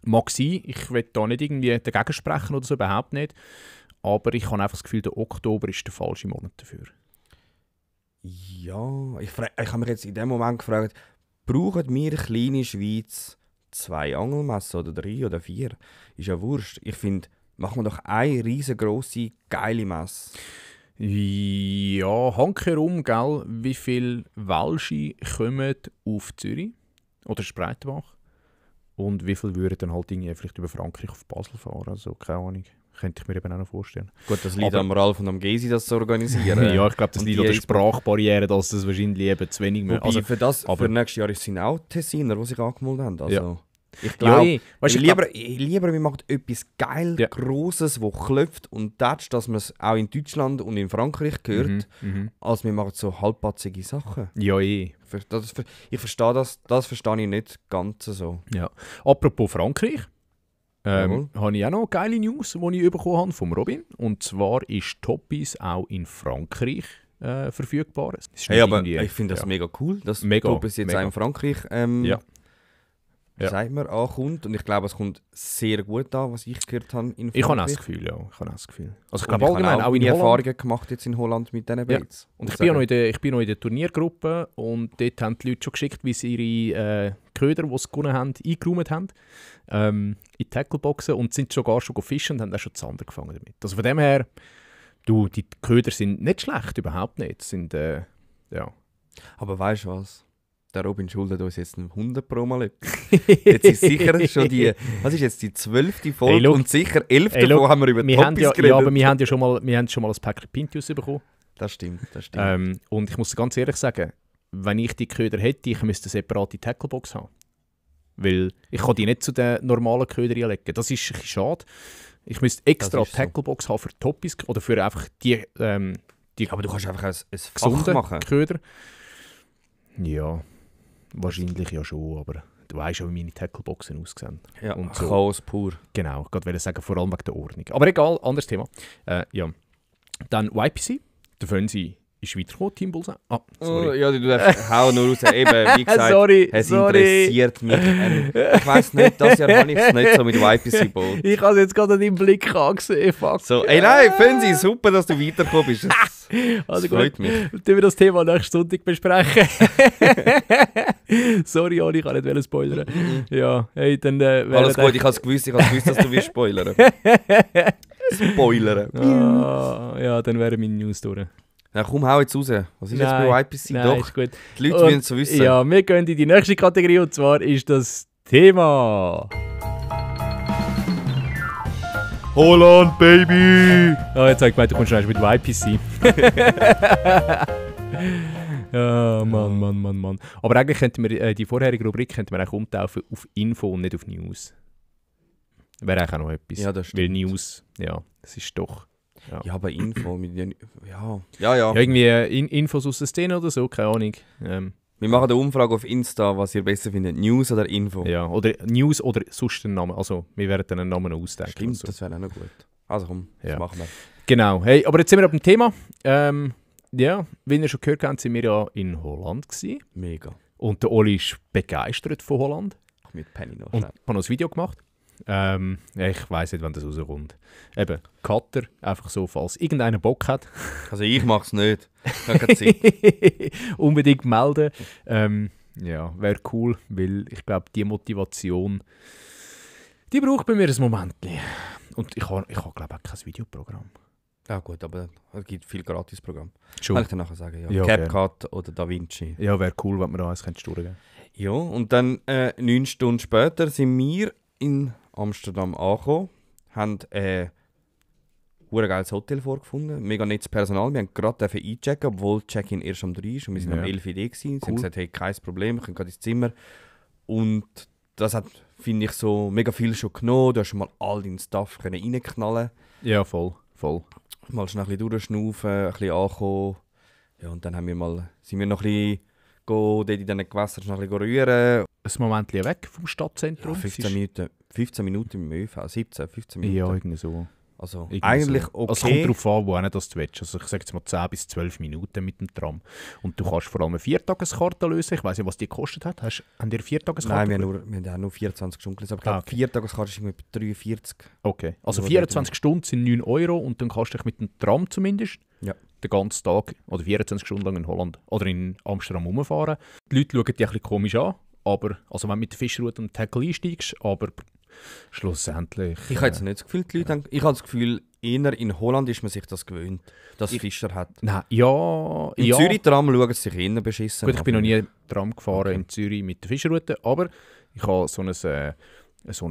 A: Mag sein, ich will da nicht irgendwie dagegen sprechen oder so, überhaupt nicht. Aber ich habe einfach das Gefühl, der Oktober ist der falsche Monat dafür.
B: Ja, ich habe mich jetzt in dem Moment gefragt, brauchen wir kleine Schweiz 2 Angelmessen oder 3 oder 4? Ist ja wurscht. Ich finde, machen wir doch eine riesengroße, geile Messe.
A: Ja, hankerum, gell, wie viele Welsche kommen auf Zürich oder Spreitenbach und wie viele würden dann halt irgendwie vielleicht über Frankreich auf Basel fahren, also keine Ahnung, könnte ich mir eben auch noch vorstellen.
B: Gut, das liegt
A: Aber-
B: am Ralf und am Gesi, das zu organisieren.
A: Ja, ich glaube, das
B: Und
A: liegt
B: die
A: an der
B: ist-
A: Sprachbarriere, dass das wahrscheinlich eben zu wenig mehr...
B: Wobei,
A: Also,
B: für nächstes Jahr sind auch Tessiner, die sich angemeldet haben. Also,
A: Ja.
B: Ich
A: ja,
B: glaube,
A: weißt, du,
B: lieber wir machen etwas geil,
A: Ja.
B: Grosses, das klopft und tätscht, dass man es auch in Deutschland und in Frankreich hört, als wir machen so halbpatzige Sachen.
A: Ja,
B: Ich verstehe das verstehe ich nicht ganz so.
A: Ja. Apropos Frankreich,
B: Jawohl.
A: habe ich auch noch geile News, die ich bekommen habe vom Robin. Und zwar ist Toppies auch in Frankreich verfügbar. Es ist
B: Hey,
A: nicht
B: aber
A: irgendwie-
B: ich finde das
A: ja.
B: mega cool, dass
A: Mega,
B: du bis jetzt
A: mega.
B: auch in Frankreich
A: Ja. Ja.
B: sagt man, ankommt. Und ich glaube, es kommt sehr gut an, was ich gehört habe in Frankreich.
A: Ich habe auch das Gefühl, ja. Ich habe auch das Gefühl. Also ich
B: Und
A: glaube allgemein, auch in
B: meine
A: Holland.
B: Erfahrungen gemacht jetzt in Holland mit diesen
A: Ja.
B: Baits.
A: Und ich bin noch in der Turniergruppe und dort haben die Leute schon geschickt, wie sie ihre Köder, die sie gewonnen haben, eingeräumt haben in die Tackleboxen und sind sogar schon fischen und haben auch schon Zander gefangen damit. Also von dem her, die Köder sind nicht schlecht, überhaupt nicht. Sind, ja.
B: Aber weißt du was? Der Robin schuldet uns jetzt 100 pro Mal etwas. Jetzt ist sicher schon was ist jetzt die 12. Folge
A: Hey, look.
B: und sicher 11.
A: Hey, look,
B: davon haben wir über
A: Wir haben
B: Toppis
A: ja,
B: geredet.
A: ja, aber wir haben schon mal ein Päckchen Pintus bekommen.
B: Das stimmt.
A: Und ich muss ganz ehrlich sagen, wenn ich die Köder hätte, ich müsste eine separate Tacklebox haben. Weil ich kann die nicht zu den normalen Ködern legen. Das ist ein bisschen schade. Ich müsste extra eine
B: Das ist so.
A: Tacklebox haben für Toppis oder für einfach die
B: Aber du kannst einfach ein Fach
A: gesunden
B: machen.
A: Köder. Ja, wahrscheinlich ja schon, aber du weißt ja, wie meine Tackleboxen aussehen.
B: Ja,
A: Und so.
B: Chaos pur.
A: Genau, ich wollte sagen, vor allem wegen der Ordnung. Aber egal, anderes Thema. Ja. Dann YPC, der Frenzy ist weitergekommen, Team Bullseye. Ah, sorry.
B: Oh, ja, du darfst hau nur raus. Eben, wie gesagt,
A: Sorry,
B: es
A: sorry.
B: interessiert mich. Ich weiss nicht, das Jahr habe ich es nicht so mit YPC Bowl.
A: Ich habe es jetzt gerade an deinem Blick angesehen, fuck.
B: So, ey, nein, Fenzi, super, dass du weitergekommen bist. Das
A: Also
B: freut
A: gut,
B: mich.
A: tun wir das Thema nächsten Sonntag besprechen. Sorry, Oli, ich kann nicht spoilern. Ja, hey, dann
B: Alles gut, ich habe es gewusst, dass du wirst spoilern. Spoilern.
A: Ja, dann wären meine News durch.
B: Na komm, hau jetzt raus. Was ist jetzt bei YPC?
A: Nein,
B: Doch,
A: ist gut.
B: die Leute wollen es so wissen.
A: Ja, wir gehen in die nächste Kategorie und zwar ist das Thema.
B: Holland, Baby!
A: Ja, jetzt habe ich gemeint, du kommst schon mit YPC. Ja, Mann. Aber eigentlich könnten wir die vorherige Rubrik könnten wir eigentlich umtaufen auf Info und nicht auf News. Wäre eigentlich auch noch etwas.
B: Ja, das
A: Weil
B: stimmt.
A: News, ja, das ist doch...
B: Ja, aber Info mit den... Ja.
A: Ja, irgendwie Infos aus der Szene oder so, keine Ahnung.
B: Wir machen eine Umfrage auf Insta, was ihr besser findet, News oder Info.
A: Ja, oder News oder sonst einen Namen. Also, wir werden dann einen Namen noch ausdenken.
B: Stimmt,
A: also.
B: das wäre auch noch gut. Also komm,
A: Ja.
B: das machen wir.
A: Genau. Hey, aber jetzt sind wir auf dem Thema. Ja, wie ihr schon gehört habt, sind wir ja in Holland gewesen.
B: Mega.
A: Und der Oli ist begeistert von Holland.
B: Mit Penny noch
A: Und
B: schnell.
A: ich habe noch ein Video gemacht. Ja, ich weiss nicht, wann das rauskommt. Eben, Cutter, einfach so, falls irgendeiner Bock hat.
B: Also ich mache es nicht. Ich habe keine Zeit.
A: Unbedingt melden. Ja, wäre cool, weil ich glaube, die Motivation, die braucht bei mir ein Moment. Und ich habe glaube auch kein Videoprogramm.
B: Ja gut, aber es gibt viel Gratisprogramm.
A: Schon.
B: Kann ich dir nachher sagen, ja.
A: Ja,
B: CapCut oder DaVinci.
A: Ja, wäre cool, wenn wir da eins durchgeben.
B: Ja, und dann 9 Stunden später sind wir in Amsterdam angekommen, haben ein geiles Hotel vorgefunden, mega nettes Personal. Wir haben gerade einchecken, obwohl Check-in erst um 3 ist und wir sind
A: Ja.
B: am 11 Uhr da gewesen. Sie
A: Cool.
B: haben gesagt, hey, kein Problem, wir können gerade ins Zimmer. Und das hat, finde ich, so mega viel schon genommen. Du hast schon mal all deinen Stuff reinknallen.
A: Ja, voll.
B: Mal schnell ein bisschen durchschnaufen, ein bisschen ankommen. Ja, und dann sind wir noch ein bisschen dort in diesen Gewässern schnell ein bisschen rühren.
A: Ein Moment weg vom
B: Ja,
A: Stadtzentrum.
B: 15 Minuten mit dem ÖV, 15 Minuten.
A: Ja, irgendwie so.
B: Also
A: Irgendwie
B: eigentlich
A: so.
B: okay.
A: Also es kommt darauf an, wohin das du willst. Also ich sage jetzt mal 10 bis 12 Minuten mit dem Tram. Und du kannst vor allem eine 4-Tageskarte lösen. Ich weiss nicht, was die gekostet hat. Haben die eine 4-Tageskarte?
B: Nein, wir haben auch nur 24 Stunden gelesen, aber ich glaube,
A: okay.
B: 4 Tageskarte ist irgendwie 43.
A: Okay. Also
B: Nur
A: 24 Stunden sind 9 € und dann kannst du dich mit dem Tram zumindest
B: Ja.
A: den ganzen Tag oder 24 Stunden lang in Holland oder in Amsterdam rumfahren. Die Leute schauen dich ein bisschen komisch an, aber, also wenn du mit der Fischroute und Tackle einsteigst, aber schlussendlich...
B: Ich habe jetzt nicht das Gefühl, die Leute ich habe das Gefühl, eher in Holland ist man sich das gewöhnt, dass Fischer hat.
A: Nein, ja...
B: In
A: ja.
B: Zürich-Tram schauen sie sich eher beschissen.
A: Gut, ich bin noch
B: an.
A: nie Tram gefahren in Zürich mit der Fischroute, aber ich habe so eine was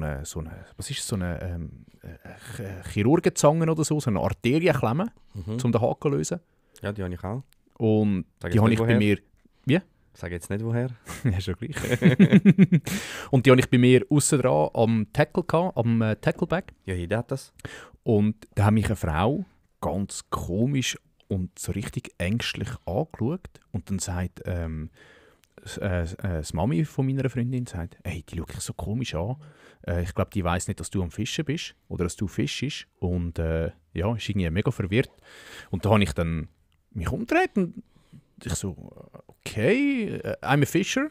A: ist es, so eine Chirurgenzange oder so eine Arterienklemme, um den Haken zu lösen.
B: Ja, die habe ich auch.
A: Und
B: Sag
A: die
B: jetzt
A: habe
B: nicht,
A: ich bei
B: woher.
A: mir...
B: Sag jetzt nicht woher.
A: Ja, schon gleich. Und die habe ich bei mir aussen dran am Tackle gehabt, am Tackleback.
B: Ja, jeder hat das.
A: Und da hat mich eine Frau ganz komisch und so richtig ängstlich angeschaut. Und dann sagt das Mami von meiner Freundin, sagt, hey, die schaut dich so komisch an. Ich glaube, die weiss nicht, dass du am Fischen bist oder dass du fischst. Und ja, ist irgendwie mega verwirrt. Und da habe ich dann mich umgedreht und ich so, okay, I'm a fisher.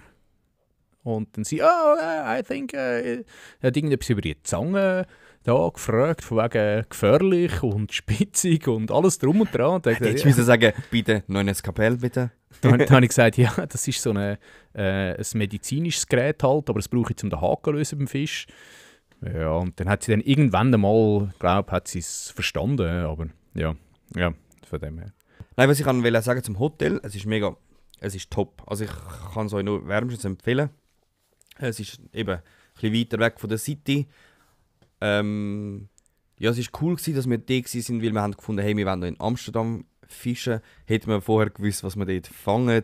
A: Und dann sie, I think, hat irgendetwas über die Zange da gefragt, von wegen gefährlich und spitzig und alles drum und dran. Und
B: Jetzt müssen wir sagen, bitte, noch ein Skapell, bitte.
A: dann habe ich gesagt, ja, das ist so ein medizinisches Gerät halt, aber das brauche ich, um den Haken zu lösen beim Fisch. Ja, und dann hat sie dann irgendwann einmal, glaube ich, hat sie es verstanden, aber ja, von dem her.
B: Nein, was ich wollte sagen zum Hotel, es ist top. Also ich kann es euch nur wärmstens empfehlen. Es ist eben ein bisschen weiter weg von der City. Ja, es war cool gewesen, dass wir da waren, weil wir haben gefunden, hey, wir wollen noch in Amsterdam fischen. Hätten wir vorher gewusst, was wir dort fangen,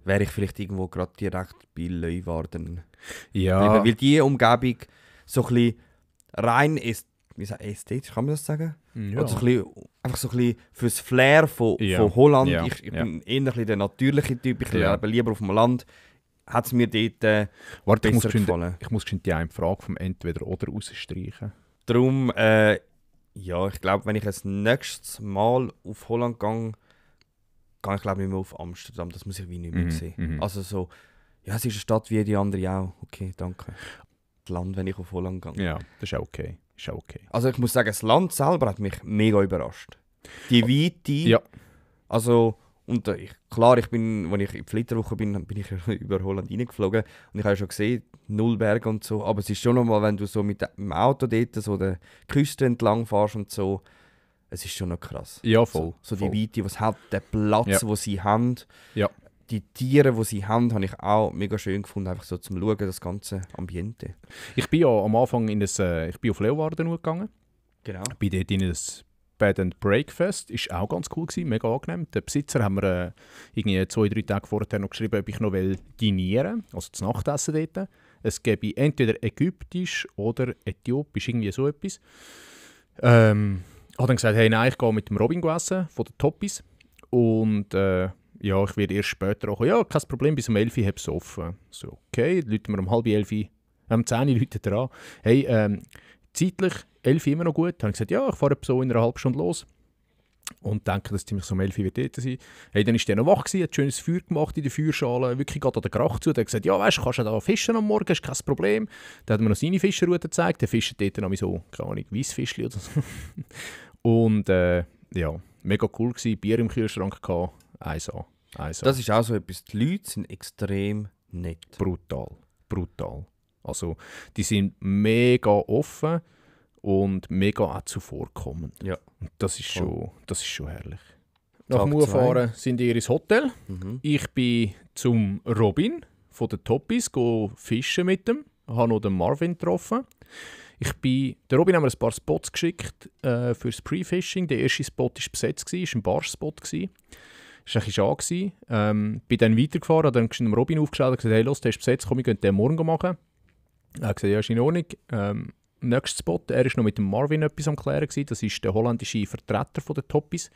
B: wäre ich vielleicht irgendwo gerade direkt bei Leeuwarden.
A: Ja,
B: Weil die Umgebung so ein bisschen rein ästhetisch, kann man das sagen?
A: ja.
B: Oder so ein bisschen, einfach so ein bisschen fürs Flair von
A: Ja.
B: Holland.
A: Ja.
B: Ich bin eher ein bisschen der natürliche Typ, ich
A: Ja.
B: lebe lieber auf dem Land. hat es mir dort
A: Warte,
B: besser gefallen.
A: ich muss die eine Frage vom Entweder-Oder rausstreichen.
B: Darum, ja, ich glaube, wenn ich das nächstes Mal auf Holland gehe ich glaube nicht mehr auf Amsterdam. Das muss ich wie nicht mehr sehen. Also so, ja, es ist eine Stadt wie die andere auch. Okay, danke. Das Land, wenn ich auf Holland gehe.
A: Ja, das ist auch okay.
B: Also ich muss sagen, das Land selber hat mich mega überrascht. Die Weite.
A: Ja.
B: Also, und klar, als ich in die Flitterwoche bin ich über Holland reingeflogen und ich habe ja schon gesehen, 0 Berge und so, aber es ist schon nochmal, wenn du so mit dem Auto dort so der Küste entlang fährst und so, es ist schon noch krass.
A: Ja, voll.
B: So
A: voll.
B: die Weite, die es hat, der Platz, den sie haben,
A: Ja.
B: die Tiere, die sie haben, habe ich auch mega schön gefunden, einfach so zum Schauen, das ganze Ambiente.
A: Ich bin ja am Anfang ich bin auf Leeuwarden gegangen.
B: Genau.
A: Bin dort in das Bed and Breakfast, ist auch ganz cool gewesen, mega angenehm. Der Besitzer haben wir irgendwie 2-3 Tage vorher noch geschrieben, ob ich noch dinieren will, also das Nachtessen dort. Es gäbe entweder ägyptisch oder äthiopisch, irgendwie so etwas. Hat dann gesagt, hey, nein, ich gehe mit dem Robin essen, von den Toppis. Und ja, ich werde erst später auch, ja, kein Problem, bis um 11 Uhr habe ich es offen. So, okay, dann läuten wir um 10:30, um 10 Uhr läutet er an. Hey, zeitlich 11 Uhr immer noch gut. Dann habe ich gesagt, ja, ich fahre so in einer halben Stunde los. Und denke, dass ziemlich so um 11 Uhr dort sein. Hey, dann war der noch wach, hat ein schönes Feuer gemacht in der Feuerschale, wirklich gerade an den Krach zu. Der hat gesagt, ja, weißt du, kannst du da fischen am Morgen, ist kein Problem. Dann hat mir noch seine Fischerroute gezeigt. Der fischt dort noch so, keine Ahnung, Weissfischli oder so. Und ja, mega cool gewesen, Bier im Kühlschrank gehabt, 1A.
B: Das ist auch so etwas, die Leute sind extrem nett.
A: Brutal. Also, die sind mega offen und mega auch zuvorkommend.
B: Ja.
A: Und das ist schon herrlich.
B: Tag
A: Nach dem Fahren sind wir ins Hotel.
B: Mhm.
A: Ich bin zum Robin von den Toppis fischen mit ihm. Ich habe noch den Marvin getroffen. Der Robin hat mir ein paar Spots geschickt fürs Pre-Fishing. Der erste Spot war besetzt, war ein Barspot. Das war ein bisschen schade. Bin dann weitergefahren, habe dann dem Robin aufgestellt und gesagt, hey, los, der ist besetzt, komm, wir können den morgen machen. Er hat gesagt, ja, ist in Ordnung. Nächster Spot, er war noch mit dem Marvin etwas am Klären. Das ist der holländische Vertreter von den Toppis.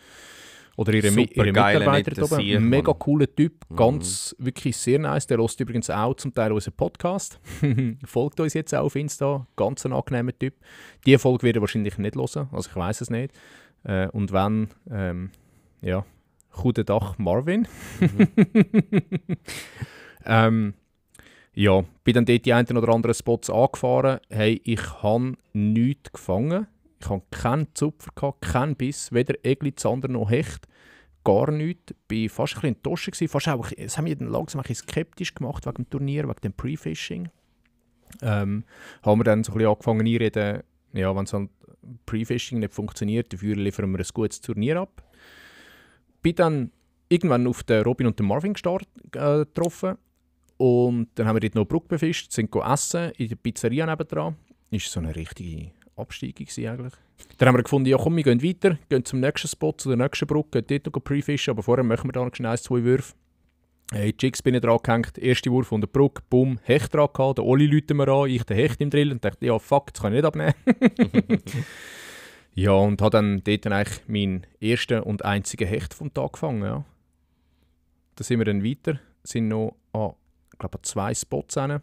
A: Oder ihre Mitarbeiter da oben. Mega cooler Typ, ganz wirklich sehr nice. Der hört übrigens auch zum Teil unseren Podcast. Folgt uns jetzt auch auf Insta, ganz ein angenehmer Typ. Diese Folge wird er wahrscheinlich nicht hören, also ich weiß es nicht. Und wenn, ja, guten Tag Marvin. Ja, bin dann dort die einen oder anderen Spots angefahren. Hey, ich habe nichts gefangen. Ich hatte keinen Zupfer, keinen Biss, weder Egli, Zander noch Hecht. Gar nichts. Ich war fast ein bisschen enttäuscht. Es hat mich dann langsam ein bisschen skeptisch gemacht wegen dem Turnier, wegen dem Pre-Fishing. Haben wir dann so ein bisschen angefangen einreden, ja, wenn so ein Pre-Fishing nicht funktioniert, dafür liefern wir ein gutes Turnier ab. Bin dann irgendwann auf den Robin und den Marvin getroffen. Und dann haben wir dort noch eine Brücke befischt, sind essen in der Pizzeria nebendran. Das war so eine richtige Absteigung eigentlich. Dann haben wir gefunden, ja komm, wir gehen weiter, gehen zum nächsten Spot, zu der nächsten Brücke, gehen dort noch pre-fischen, aber vorher machen wir da noch schnell 1-2 Würfe. Hey, Jigs bin ich dran gehängt, erster Wurf von der Brücke, bumm, Hecht dran gehabt, der Oli läutet mir an, ich den Hecht im Drill und dachte, ja fuck, das kann ich nicht abnehmen. Ja, und habe dann dort eigentlich meinen ersten und einzigen Hecht vom Tag gefangen. Ja. Da sind wir dann weiter, sind noch an 2 Spots hin,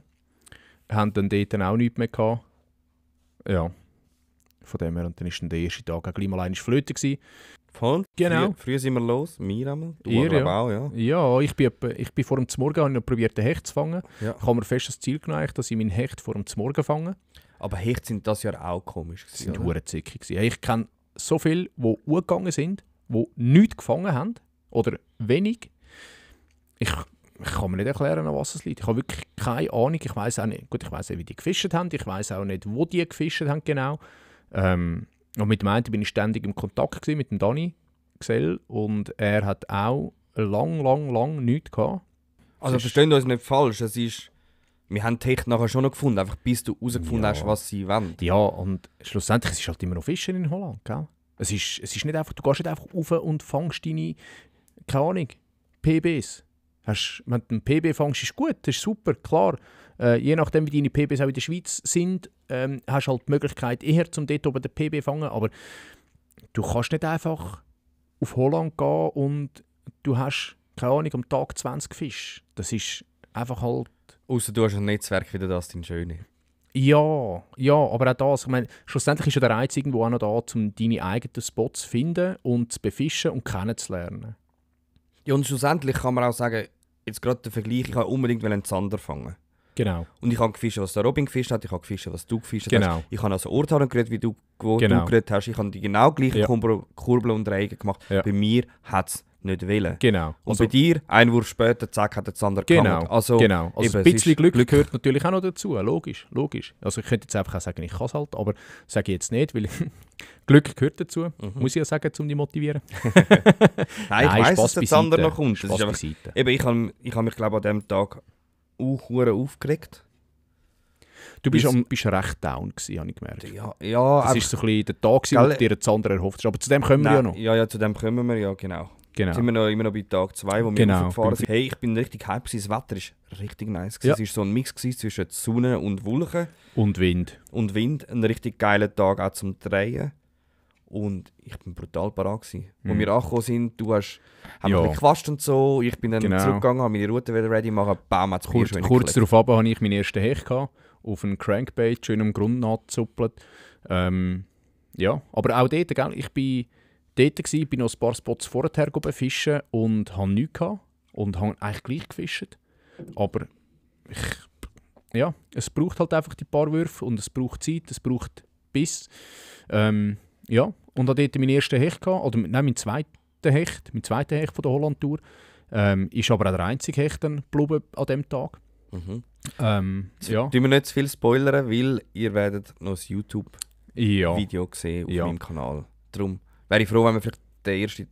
A: haben dann dort auch nichts mehr gehabt. Ja, von dem her, und dann war dann der erste Tag auch gleich mal einmal Flöte gewesen.
B: Voll?
A: Genau.
B: Früher sind wir los, wir einmal. Du
A: Ihr, ja.
B: auch, ja.
A: Ja, ich bin vor dem Zmorgen noch probiert, den Hecht zu fangen.
B: Ja.
A: Ich habe mir fest das Ziel genommen, dass ich meinen Hecht vor dem Zmorgen fange.
B: Aber Hecht sind das Jahr auch komisch
A: Das sind
B: oder?
A: hurenzickig gewesen. Ich kenne so viele, die gegangen sind, die nichts gefangen haben oder wenig. Ich kann mir nicht erklären, an was es liegt. Ich habe wirklich keine Ahnung. Ich weiss auch nicht, gut, ich weiss nicht, wie die gefischt haben. Ich weiss auch nicht, wo die gefischt haben genau. Und mit dem einen bin ich ständig im Kontakt gewesen, mit dem Dani Gesell, und er hat auch lang nichts gehabt.
B: Also verstehen uns nicht falsch, es ist... Wir haben die Hecht nachher schon noch gefunden, einfach bis du herausgefunden hast, was sie wollen.
A: Ja, und schlussendlich es ist halt immer noch Fischen in Holland, gell? Es ist nicht einfach, du gehst nicht einfach rauf und fängst deine, keine Ahnung, PBs. Wenn du einen PB fängst, ist gut, das ist super, klar. Je nachdem, wie deine PBs auch in der Schweiz sind, hast du halt die Möglichkeit, eher zum dort oben den PB zu fangen, aber du kannst nicht einfach auf Holland gehen und du hast, keine Ahnung, am Tag 20 Fische. Das ist einfach halt
B: Ausser du hast ein Netzwerk wie das, dein Schöne.
A: Ja, aber auch das, ich meine, schlussendlich ist ja der Reiz irgendwo auch noch da, um deine eigenen Spots zu finden und zu befischen und kennenzulernen.
B: Ja, und schlussendlich kann man auch sagen, jetzt gerade der Vergleich, ich wollte unbedingt einen Zander fangen.
A: Genau.
B: Und ich habe gefischt, was der Robin gefischt hat, ich habe gefischt, was du gefischt
A: Genau.
B: hast. Ich habe also Orte geredet, wie du, wo
A: Genau.
B: du geredet hast. Ich habe die genau gleichen
A: Ja.
B: Kurbel und Reigen gemacht.
A: Ja.
B: Bei mir hat es nicht wollen.
A: Genau.
B: Und bei dir, ein Wurf später, zack, hat der Zander
A: Genau,
B: gehangen. Also,
A: genau. Also
B: eben,
A: ein
B: es
A: bisschen
B: ist
A: Glück gehört natürlich auch noch dazu, logisch. Also ich könnte jetzt einfach auch sagen, ich kann es halt, aber sage ich jetzt nicht, weil Glück gehört dazu, muss ich ja sagen, um dich zu motivieren.
B: Nein, ich weiss, dass
A: Spaß
B: der Zander
A: beiseite.
B: noch kommt. Das
A: Spaß
B: ist einfach,
A: beiseite.
B: eben, ich habe mich, glaube ich, an diesem Tag auch aufgeregt.
A: Du bist recht down gewesen, habe ich gemerkt.
B: Ja,
A: Das
B: aber,
A: war so ein bisschen der Tag, wo
B: Gell?
A: du dir einen Zander erhofft hast. Aber zu dem kommen wir ja noch.
B: Ja, zu dem kommen wir, ja, genau.
A: Genau.
B: Sind wir immer noch bei Tag 2, wo wir
A: Genau.
B: raufgefahren sind. Hey, ich bin richtig hyped, das Wetter war richtig nice.
A: Ja.
B: Es war so ein Mix zwischen Sonne und Wolken
A: Und Wind.
B: und Wind. Ein richtig geiler Tag auch zum Drehen. Und ich bin brutal parat gewesen. Als wir angekommen sind, haben
A: Ja.
B: wir ein bisschen gequatscht und so. Ich bin dann
A: Genau.
B: zurückgegangen, habe meine Route wieder ready machen, bam, hat es
A: Kurz darauf hatte ich meinen ersten Hecht gehabt, auf einen Crankbait, schön am Grund nachgezuppelt. Ja, aber auch dort, gell, ich bin dort gewesen, bin noch ein paar Spots vorher fischen und hatte nichts gehabt und habe eigentlich gleich gefischt. Aber es braucht halt einfach die paar Würfe und es braucht Zeit, es braucht Biss. Ja, und habe dort meinen ersten Hecht gehabt, oder nein, meinen zweiten Hecht von der Holland-Tour. Ist aber auch der einzige Hecht dann geblieben an diesem Tag.
B: Mhm.
A: Ja.
B: Tun wir nicht zu viel spoilern, weil ihr werdet noch ein YouTube-Video
A: Ja.
B: sehen auf
A: Ja.
B: meinem Kanal. Darum wäre ich froh, wenn wir vielleicht den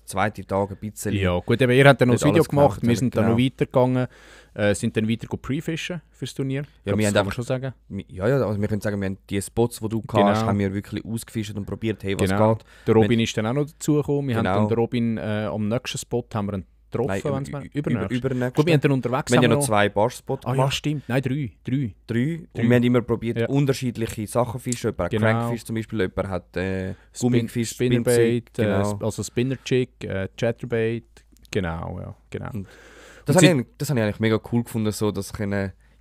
B: zweiten Tag ein bisschen...
A: Ja, gut, eben, ihr habt dann noch
B: Nicht
A: ein Video
B: alles
A: gemacht,
B: gemacht,
A: wir sind dann
B: genau.
A: noch weitergegangen, sind dann weiter pre-fischen fürs Turnier.
B: Ja, wir haben
A: das kann man
B: einfach-
A: schon sagen.
B: Ja, also wir können sagen, wir haben die Spots, die du
A: Genau.
B: hast, haben wir wirklich ausgefischt und probiert, hey, was
A: Genau.
B: geht.
A: Der Robin ist dann auch noch dazugekommen. Wir haben
B: Genau.
A: dann den Robin am nächsten Spot haben wir ihn getroffen, wenn's mal übernächst.
B: übernächst.
A: Gut, wir haben dann unterwegs
B: Wir haben ja
A: wir
B: noch 2 Barspots
A: Ah ja,
B: gemacht,
A: stimmt. Nein, drei.
B: 3. Und wir haben immer probiert,
A: Ja.
B: unterschiedliche Sachen zu fischen. Jemand hat
A: Genau.
B: Crankfish zum Beispiel, jemand hat Gummi gefischt,
A: Spinnerbait,
B: genau.
A: also Spinner-Jig, Chatterbait. Genau, ja, genau.
B: Und Das habe ich eigentlich mega cool gefunden, so, dass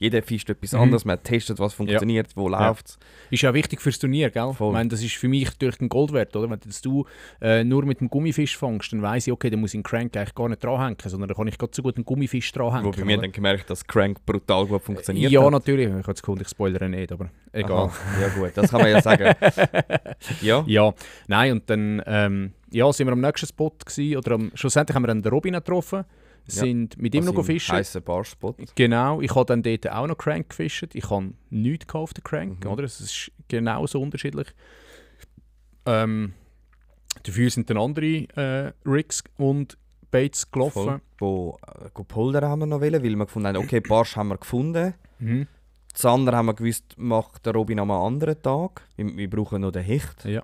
B: jeder fischt etwas anderes, man testet, was funktioniert, wo läuft es.
A: Ist ja wichtig fürs Turnier, gell?
B: Voll.
A: Ich meine, das ist für mich durch ein Gold wert, oder? Wenn jetzt du nur mit dem Gummifisch fängst, dann weiss ich, okay, dann muss ich einen Crank eigentlich gar nicht dranhängen, sondern dann kann ich gerade so gut einen Gummifisch dranhängen.
B: Wobei wir
A: oder?
B: dann gemerkt, dass Crank brutal gut funktioniert
A: Ja,
B: hat.
A: natürlich. Ich habe jetzt gefunden, ich spoilere nicht, aber egal.
B: Aha, ja gut, das kann man ja sagen. Ja,
A: Ja, nein, und dann sind wir am nächsten Spot gewesen, oder schlussendlich haben wir dann den Robin getroffen, sind mit ihm
B: also
A: noch
B: im
A: fischen.
B: heissen Barspot.
A: Genau, ich habe dann dort auch noch Crank gefischt. Ich habe nichts gehabt auf den Crank, oder? Es ist genauso unterschiedlich. Dafür sind dann andere Rigs und Baits gelaufen.
B: Wo Polder haben wir noch wollen, weil wir gefunden haben, okay, Barsch haben wir gefunden.
A: Mhm.
B: Das andere haben wir gewusst, macht der Robin am anderen Tag. Wir brauchen noch den Hecht.
A: Ja.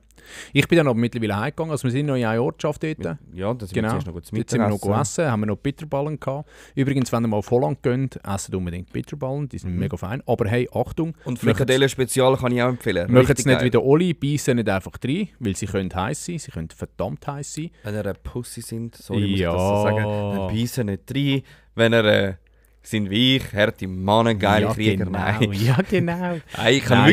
A: Ich bin dann aber mittlerweile heimgegangen, also wir sind noch in einer Ortschaft dort.
B: Ja, das sind
A: Genau,
B: wir zuerst noch gut
A: dort sind wir noch gegessen, haben wir noch Bitterballen gehabt. Übrigens, wenn ihr mal auf Holland geht, essen unbedingt Bitterballen, die sind mega fein. Aber hey, Achtung,
B: Und Frikadellen-Spezial kann ich auch empfehlen.
A: möchtet
B: Richtig
A: es nicht
B: geil.
A: wie der Oli, beißen nicht einfach rein, weil sie können heiß sein, sie können verdammt heiß sein.
B: Wenn ihr eine Pussy sind, sorry, muss ich
A: Ja.
B: das so sagen, dann beißen nicht rein. Wenn ihr sind wie ich, harte Männer, geile
A: ja,
B: Krieger,
A: genau.
B: nein.
A: Ja, genau.
B: Nein, ich habe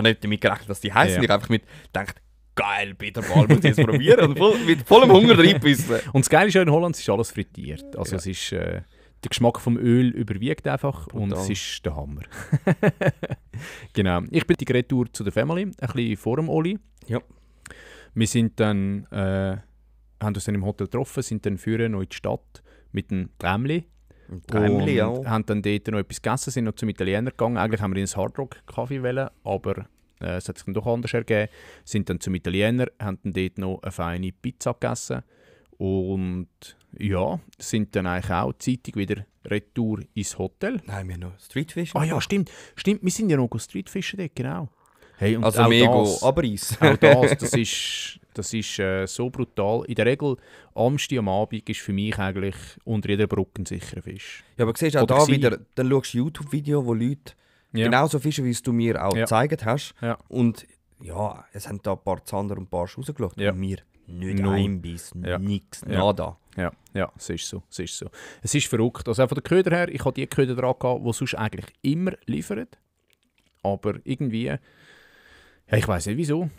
B: nicht damit gerechnet, dass die heißen.
A: Ja.
B: Ich habe einfach gedacht, geil, Bitterball, muss ich jetzt probieren. Und mit vollem Hunger reinbissen.
A: Und das Geile ist ja in Holland, es ist alles frittiert. Also
B: Ja.
A: es ist, der Geschmack vom Öl überwiegt einfach und
B: Brutal.
A: es ist der Hammer. Genau. Ich bin die Retour zu der Family, ein bisschen vor dem Oli.
B: Ja.
A: Wir sind dann, haben uns dann im Hotel getroffen, sind dann führen noch in die Stadt mit einem Trämli.
B: Trämli, ja.
A: Und haben dann dort noch etwas gegessen, sind noch zum Italiener gegangen. Eigentlich haben wir ins Hard Rock Kaffee wollen, aber es hat sich dann doch anders ergeben. Sind dann zum Italiener, haben dann dort noch eine feine Pizza gegessen und ja, sind dann eigentlich auch zeitig wieder retour ins Hotel.
B: Nein, wir haben noch Streetfish.
A: Ah ja, stimmt, wir sind ja noch Streetfischen dort, genau. Hey, und
B: Also
A: auch
B: mega
A: das,
B: abreißen.
A: auch das ist so brutal. In der Regel, am Abend ist für mich eigentlich unter jeder Brücke ein sicherer Fisch.
B: Ja, aber siehst du auch
A: Oder
B: da
A: gewesen.
B: wieder, dann schaust du YouTube-Video, wo Leute
A: Ja.
B: genauso fischen, wie es du mir auch
A: Ja.
B: gezeigt hast.
A: Ja.
B: Und ja, es haben da ein paar Zander und ein paar rausgeschaut.
A: Ja.
B: Und wir Nicht
A: Null.
B: ein Biss,
A: Ja.
B: nix,
A: Ja.
B: nada.
A: Ja, es ist so. Es ist verrückt. Also auch von den Köder her, ich habe die Köder dran gehabt, die sonst eigentlich immer liefern. Aber irgendwie, ja, ich weiß nicht wieso.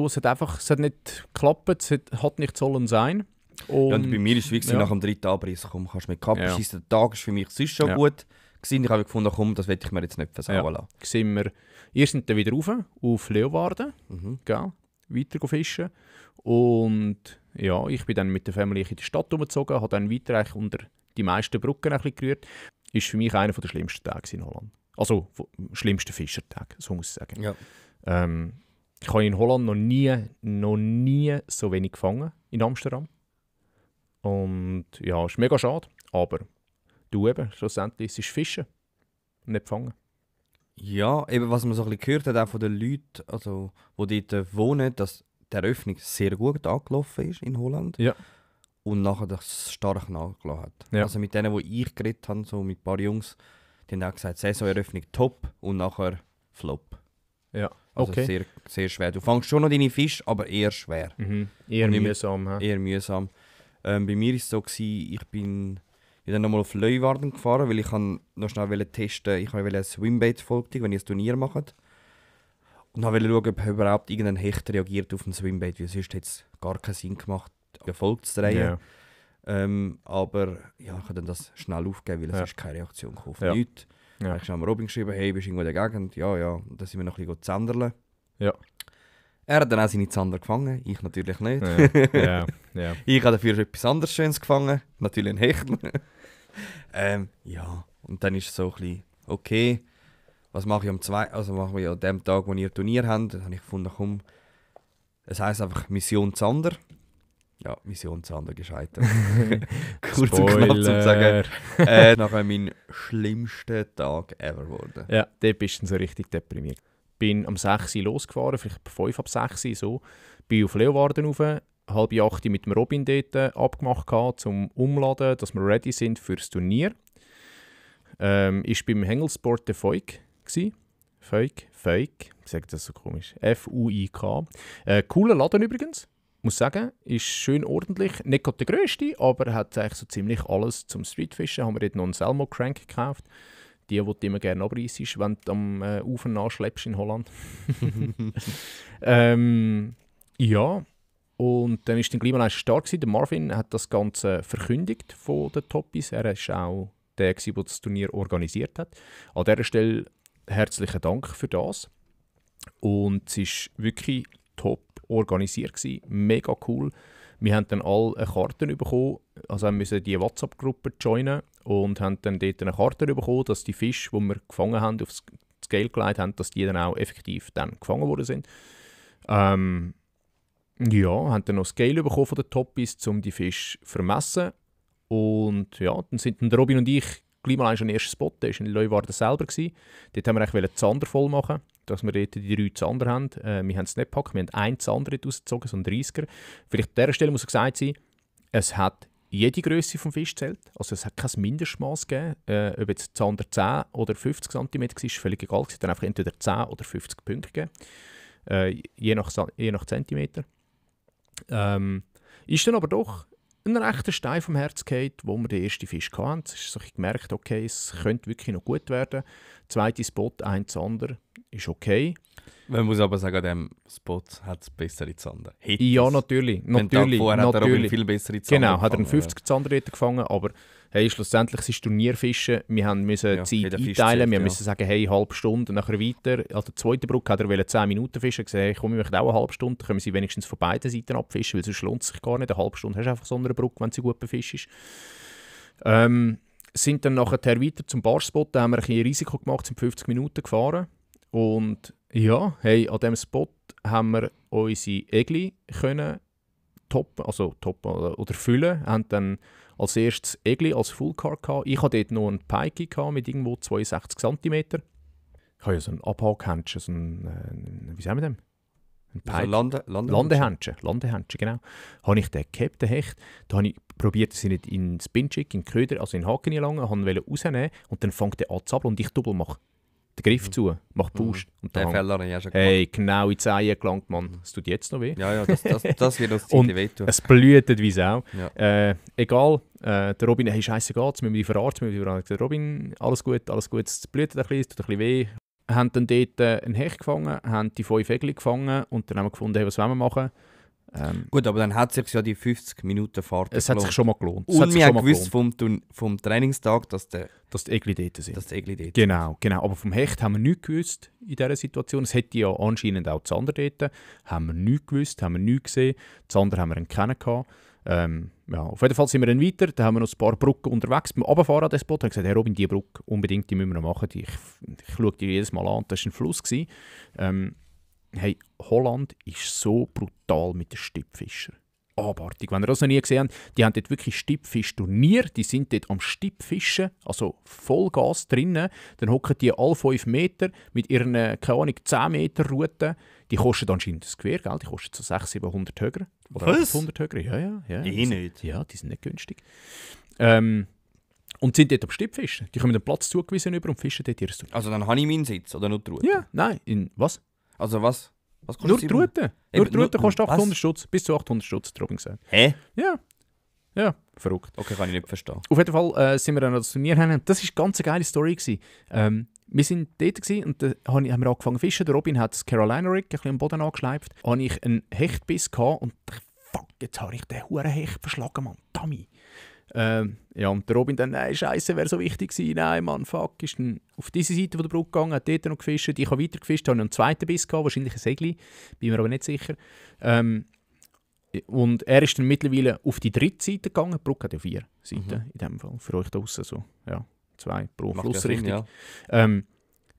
A: Es hat nicht geklappt, es hat nicht sollen sein. Und,
B: Ja, und bei mir ist es wirklich
A: ja.
B: nach dem dritten Abriss, komm, kannst du mit Kappe
A: Ja.
B: schiessen. Der Tag ist für mich sonst schon
A: Ja.
B: gut gewesen. Ich habe gefunden, komm, das will ich mir jetzt nicht versauen lassen.
A: sind wir, ihr sind dann wieder rauf, auf Leeuwarden,
B: Mhm.
A: gell? Weiter go fischen. Und ja, ich bin dann mit der Familie in die Stadt umgezogen, habe dann weiter eigentlich unter die meisten Brücken ein bisschen gerührt. Ist für mich einer der schlimmsten Tage in Holland. Also, schlimmsten Fischertage, so muss ich sagen.
B: Ja.
A: Ich habe in Holland noch nie so wenig gefangen, in Amsterdam. Und ja, ist mega schade, aber du eben, schlussendlich, es ist Fischen, nicht fangen.
B: Ja, eben was man so ein bisschen gehört hat, auch von den Leuten, also, die dort wohnen, dass die Eröffnung sehr gut angelaufen ist in Holland.
A: Ja.
B: Und nachher das stark nachgelassen hat.
A: Ja.
B: Also mit denen, die ich geredet habe, so mit ein paar Jungs, die haben auch gesagt, Saisoneröffnung top und nachher Flop.
A: Ja,
B: Also
A: okay.
B: sehr, sehr schwer. Du fängst schon noch deine Fische, aber eher schwer.
A: Eher
B: Und nicht mehr-
A: mühsam. hä?
B: Eher mühsam. Bei mir war es so, ich bin dann nochmal auf Leeuwarden gefahren, weil ich noch schnell testen ich wollte eine Swimbait-Folge, wenn ihr ein Turnier macht. Und wollte schauen, ob überhaupt irgendein Hecht reagiert auf ein Swimbait, weil sonst hätte es gar keinen Sinn gemacht, eine Folge zu drehen.
A: Ja.
B: Aber ja, ich habe dann das schnell aufgegeben, weil es
A: Ja.
B: ist keine Reaktion gekommen. Auf
A: Ja.
B: nichts.
A: Ja.
B: Ich habe Robin geschrieben, hey, bist du irgendwo in der Gegend? Ja, ja. Und dann sind wir noch ein bisschen zänderle.
A: Ja.
B: Er hat dann auch seine Zander gefangen, ich natürlich nicht.
A: Ja.
B: Ich habe dafür etwas anderes Schönes gefangen, natürlich ein Hecht. Ja, und dann ist es so ein bisschen, okay, was mache ich machen wir an dem Tag, wo ihr Turnier habt, dann habe ich gefunden, komm, es heisst einfach Mission Zander. Ja, Mission Zander gescheitert. Kurz und knapp zu sagen. Nachher mein schlimmster Tag ever geworden.
A: Ja, dort bist du dann so richtig deprimiert. Bin am 6 Uhr losgefahren, vielleicht 5 ab 6 Uhr so. Bin auf Leeuwarden rauf, 7:30 Uhr mit dem Robin dort abgemacht gehabt, zum Umladen, dass wir ready sind für das Turnier. Ich beim Hengelsport der Feuk gsi. Feuk, ich sage das so komisch. F-U-I-K. Cooler Laden übrigens. Muss sagen, ist schön ordentlich. Nicht gerade der grösste, aber er hat eigentlich so ziemlich alles zum Streetfischen. Haben wir dort noch einen Selmo Crank gekauft. Die du immer gerne abreissest, wenn du am Ufer nachschleppst in Holland. Ja, und dann war der Klimaanlage stark gewesen. Der Marvin hat das Ganze verkündigt von den Toppis. Er war auch der, der das Turnier organisiert hat. An dieser Stelle herzlichen Dank für das. Und es war wirklich top organisiert gewesen. Mega cool. Wir haben dann alle eine Karte bekommen, also haben müssen die WhatsApp-Gruppe joinen und haben dann dort eine Karte bekommen, dass die Fische, die wir gefangen haben, aufs Scale gelegt haben, dass die dann auch effektiv dann gefangen worden sind. Ja, haben dann noch Scale bekommen von den Toppis, um die Fische zu vermessen. Und ja, dann sind dann Robin und ich gleich mal schon den ersten Spot, der war in Leeuwarden selber. Dort haben wir eigentlich die Zander voll machen, dass wir dort die 3 Zander haben. Wir haben es nicht gepackt, wir haben einen Zander rausgezogen, so einen 30er. Vielleicht an dieser Stelle muss gesagt sein, es hat jede Grösse vom Fisch zählt. Also es hat kein Mindestmaß gegeben. Ob jetzt Zander 10 oder 50 cm war, ist völlig egal. Es hat dann einfach entweder 10 oder 50 Punkte gegeben. Je nach Zentimeter. Ist dann aber doch ein rechter Stein vom Herz gefallen, wo wir den ersten Fisch hatten. Es ist so, ich gemerkt, okay, es könnte wirklich noch gut werden. Zweiter Spot, ein Zander, ist okay.
B: Man muss aber sagen, an diesem Spot hat es bessere Zander.
A: Ja, natürlich.
B: Den Tag vorher hat er aber viel bessere Zander
A: Genau, hat er einen
B: gefangen,
A: 50 Zander dort gefangen, aber hey, schlussendlich ist es Turnierfischen. Wir müssen Zeit
B: jeder Fisch
A: einteilen,
B: zählt,
A: wir
B: ja.
A: müssen sagen, hey, eine halbe Stunde, nachher weiter. An der zweiten Brücke hat er 10 Minuten fischen, gesagt, hey, komm, ich möchte auch eine halbe Stunde, können wir sie wenigstens von beiden Seiten abfischen, weil sonst lohnt es sich gar nicht. Eine halbe Stunde hast du einfach so eine Brücke, wenn sie gut befischt ist. Sind dann nachher weiter zum Barspot, da haben wir ein bisschen Risiko gemacht, sind 50 Minuten gefahren. Und ja, hey, an diesem Spot haben wir unsere Egli können toppen oder füllen. Haben dann als erstes Egli als Fullcar gehabt. Ich hatte dort noch einen Pikey gehabt mit irgendwo 62 cm. Ich habe ja so einen Abhakhändchen, so einen, wie sagen wir dem? Ein
B: Also
A: Landehändchen, genau. Habe ich den gehabt, den Hecht. Da habe ich probiert, sie nicht in den Spin-Jig, in den Köder, also in den Haken gelangen, wollte rausnehmen und dann fängt der an zu zappeln und ich doppel mache. den Griff zu, macht Pust. Und
B: Den
A: dann
B: Fehler habe ich auch schon
A: hey, genau in die Zehen gelangt, Mann. Es tut jetzt noch weh.
B: Ja, das wird uns
A: Und
B: Zeit wehtun.
A: es blutet wie Sau.
B: Ja.
A: Egal, der Robin, hey, scheißegal, jetzt müssen wir die verarzten. Der Robin, alles gut, es blutet ein bisschen, es tut ein bisschen weh. Wir haben dann dort einen Hecht gefangen, haben die 5 Egli gefangen und dann haben wir gefunden, hey, was wollen wir machen?
B: Gut, aber dann hat es sich ja die 50 Minuten Fahrt
A: Es hat sich schon mal gelohnt.
B: Und wir haben gewusst vom Trainingstag, dass die
A: Egli dort sind.
B: Egli dort
A: Genau. Aber vom Hecht haben wir nichts gewusst in dieser Situation. Es hätte ja anscheinend auch Zander dort. Haben wir nichts gewusst, haben wir nichts gesehen. Zander haben wir ihn kennengelernt. Auf jeden Fall sind wir dann weiter. Da haben wir noch ein paar Brücken unterwegs. Beim Runterfahren an das Boot habe ich gesagt, hey Robin, diese Brücke, unbedingt, die müssen wir noch machen. Ich schaue die jedes Mal an. Das war ein Fluss. Hey, Holland ist so brutal mit den Stippfischern. Abartig. Wenn ihr das noch nie gesehen habt, die haben dort wirklich Stippfischturnier, die sind dort am Stippfischen, also Vollgas drinnen. Dann hocken die alle 5 Meter mit ihren, keine Ahnung, 10 Meter Routen. Die kosten anscheinend das Gewehr, gell? Die kosten so 600-700 Höger. Oder 800 Höger, ja.
B: Nicht.
A: Ja, die sind nicht günstig. Und sind dort am Stippfischen. Die kommen den Platz zugewiesen über und fischen dort ihr Turnier.
B: Also dann habe ich meinen Sitz, oder nur die Route?
A: Ja, nein, was?
B: Also was kostet
A: Nur die Route. Nur die Route kostet
B: was?
A: 800 Stutz. Bis zu 800 Stutz, hat Robin gesagt.
B: Hä?
A: Ja, verrückt.
B: Okay, kann ich nicht verstehen.
A: Auf jeden Fall sind wir dann an das Turnier hin. Das war eine ganz geile Story. Wir waren dort und dann haben wir angefangen zu fischen. Der Robin hat das Carolina Rig ein bisschen am Boden angeschleift. Da hatte ich einen Hechtbiss gehabt und fuck, jetzt habe ich den huren Hecht verschlagen, Mann. Dummy. Und der Robin dann, nein, Scheiße, wäre so wichtig gewesen. Nein, Mann, fuck. Ist dann auf diese Seite von der Brücke gegangen, hat dort noch gefischt. Ich habe weiter gefischt, habe noch einen zweiten Biss gehabt, wahrscheinlich ein Segli. Bin mir aber nicht sicher. Und er ist dann mittlerweile auf die dritte Seite gegangen. Die Brücke hat ja 4 Seiten in dem Fall. Für euch da draussen so, 2 pro Flussrichtung.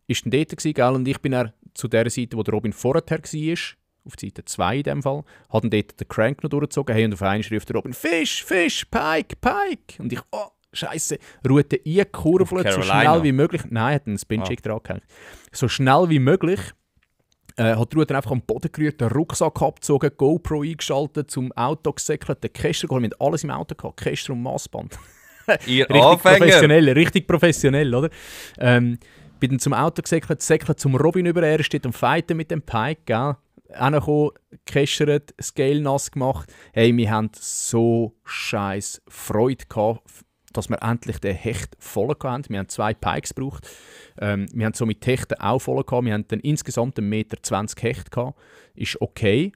A: Ist dann dort gewesen, gell? Und ich bin dann zu der Seite, wo der Robin vorher war, auf Seite 2 in dem Fall, hat dann dort den Crank noch durchgezogen, hey, und auf einmal rief der Robin, Fisch, Pike. Und ich, oh, Scheiße, Route einkurvelt, so schnell wie möglich. Nein, hat einen Spin-Check dran gehängt. So schnell wie möglich hat die Route einfach am Boden gerührt, den Rucksack abgezogen, GoPro eingeschaltet, zum Auto gesäckelt, den Käster geholt, wir hatten alles im Auto gehabt, Käster und Maßband.
B: Ihr
A: Richtig professionell, oder? Bin dann zum Auto gesäckelt zum Robin über, er steht am Fighten mit dem Pike, gell? Angekommen, gekästert, Scale nass gemacht. Hey, wir hatten so scheiß Freude gehabt, dass wir endlich den Hecht voll hatten. Wir haben 2 Pikes gebraucht. Wir haben so mit Hechten auch voll gehabt. Wir hatten dann insgesamt 1,20 Meter Hecht gehabt. Ist okay.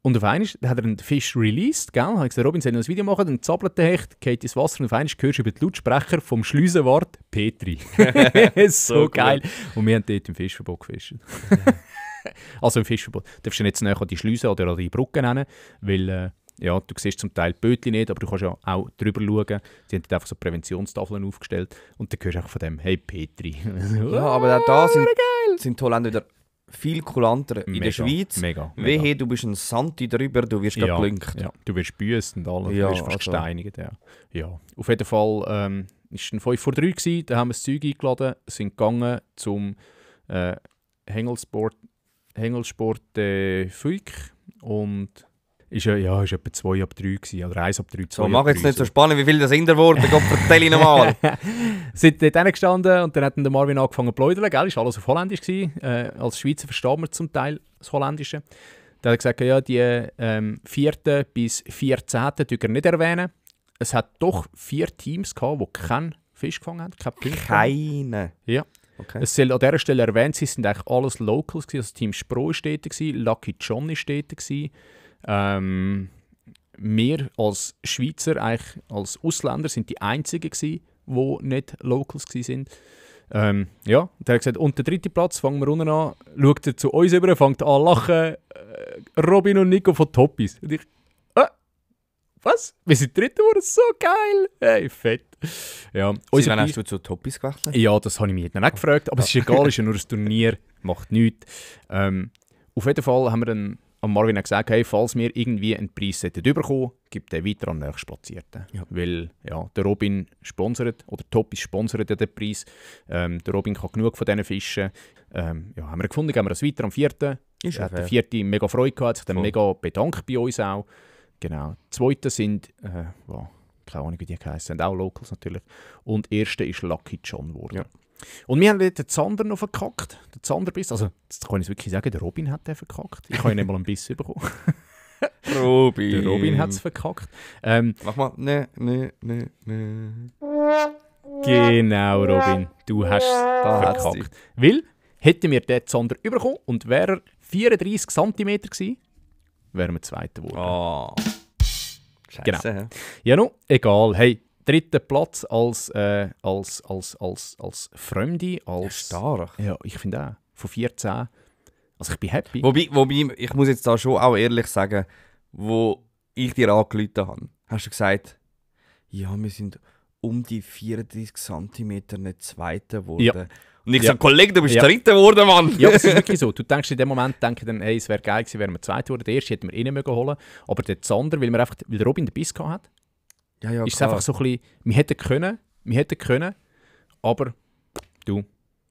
A: Und auf einmal hat er den Fisch released, gell? Habe ich gesagt, Robin, soll ich noch ein Video machen? Dann zappelt der Hecht, geht ins Wasser und auf einmal hörst du über die Lautsprecher vom Schleusenwart Petri. So geil. Und wir haben dort im Fischverbot gefischt. Also im Fischverbot. Du darfst ja nicht zu nahe an die Schleusen oder an die Brücke nennen, weil du siehst zum Teil die Bötchen nicht, aber du kannst ja auch drüber schauen. Sie haben dort einfach so Präventionstafeln aufgestellt und dann hörst du einfach von dem, hey Petri.
B: Ja, aber auch da sind die Holländer wieder viel kulanter in der Schweiz.
A: Mega.
B: Wehe, du bist ein Santi drüber, du wirst gerade geblünkt.
A: Ja, du wirst büßt und alles,
B: Ja,
A: du wirst fast gesteinigt. Ja. Auf jeden Fall war es 5 vor 3 gewesen, da haben wir das Zeug eingeladen, sind gegangen zum Hengelsport Fuik und ist etwa 2 ab 3 gewesen, oder 1 ab 3, 2
B: So,
A: ab
B: mach
A: 3,
B: jetzt nicht so spannend, wie viel das in der Worte, Gott, erzähl ich nochmal.
A: Sind dort hingestanden und dann hat der Marvin angefangen zu pläudern, gell? Ist alles auf Holländisch gewesen. Als Schweizer versteht man zum Teil das Holländische. Dann hat er gesagt, ja, die 4. bis 14. dürfen wir nicht erwähnen. Es hat doch 4 Teams gehabt, die keinen Fisch gefangen haben, keine Punkte.
B: Keine?
A: Ja.
B: Okay.
A: Es soll an dieser Stelle erwähnt sein, es sind eigentlich alles Locals gewesen. Also Team Spro war dort, Lucky John war dort. Wir als Schweizer, eigentlich als Ausländer, sind die einzigen gewesen, die nicht Locals waren. Und er hat gesagt, und der 3. Platz, fangen wir unten an, schaut er zu uns über, fängt an zu lachen, Robin und Nico von Toppis. Und ich, was? Wir sind 3. geworden, so geil! Hey, fett. Ja,
B: Wann hast du zu Toppis gewechselt?
A: Ja, das habe ich mich dann auch gefragt, aber es ist egal, es ist ja nur ein Turnier, macht nichts. Auf jeden Fall haben wir dann am Marvin hat gesagt, hey, falls wir irgendwie einen Preis bekommen, gibt er weiter an den nächstplatzierten. Ja. Weil der Robin sponsert, oder Toppis sponsert ja den Preis. Der Robin kann genug von diesen Fischen. Haben wir gefunden, geben wir das weiter am 4.
B: Ist
A: hat der 4. mega Freude gehabt, hat sich dann mega bedankt bei uns auch. Genau. Die 2. sind, keine Ahnung wie die heißen, sind auch Locals natürlich. Und der 1. ist Lucky John geworden. Ja. Und wir haben dort den Zander noch verkackt. Den Zanderbiss, also das kann ich wirklich sagen, der Robin hat den verkackt. Ich habe ihn nicht mal einen Biss bekommen.
B: Robin.
A: Der Robin hat es verkackt.
B: Mach mal. Ne.
A: Genau, Robin, du hast es verkackt. Weil, hätten wir den Zander bekommen und wäre er 34 cm gewesen, wären wir Zweiter geworden.
B: Oh. Scheiße.
A: Genau. Ja, no, egal. Hey, dritter Platz als Fremde, als...
B: Stark.
A: Ja, ich finde auch. Von 14. Also ich bin happy.
B: Wobei, ich muss jetzt da schon auch ehrlich sagen, wo ich dir angerufen habe, hast du gesagt, ja, wir sind um die 34 cm nicht Zweiter geworden.
A: Ja.
B: Und ich
A: Ja.
B: sage, Kollege, du bist
A: Ja.
B: Dritter geworden, Mann.
A: Ja, das ist wirklich so. Du denkst in dem Moment, dann, hey, es wäre geil gewesen, wären wir Zweiter geworden. Der erste hätten wir eh nicht holen mögen. Aber der Zander, weil der Robin den Biss hatte,
B: Ja,
A: ist es einfach so ein bisschen, wir hätten können, aber du,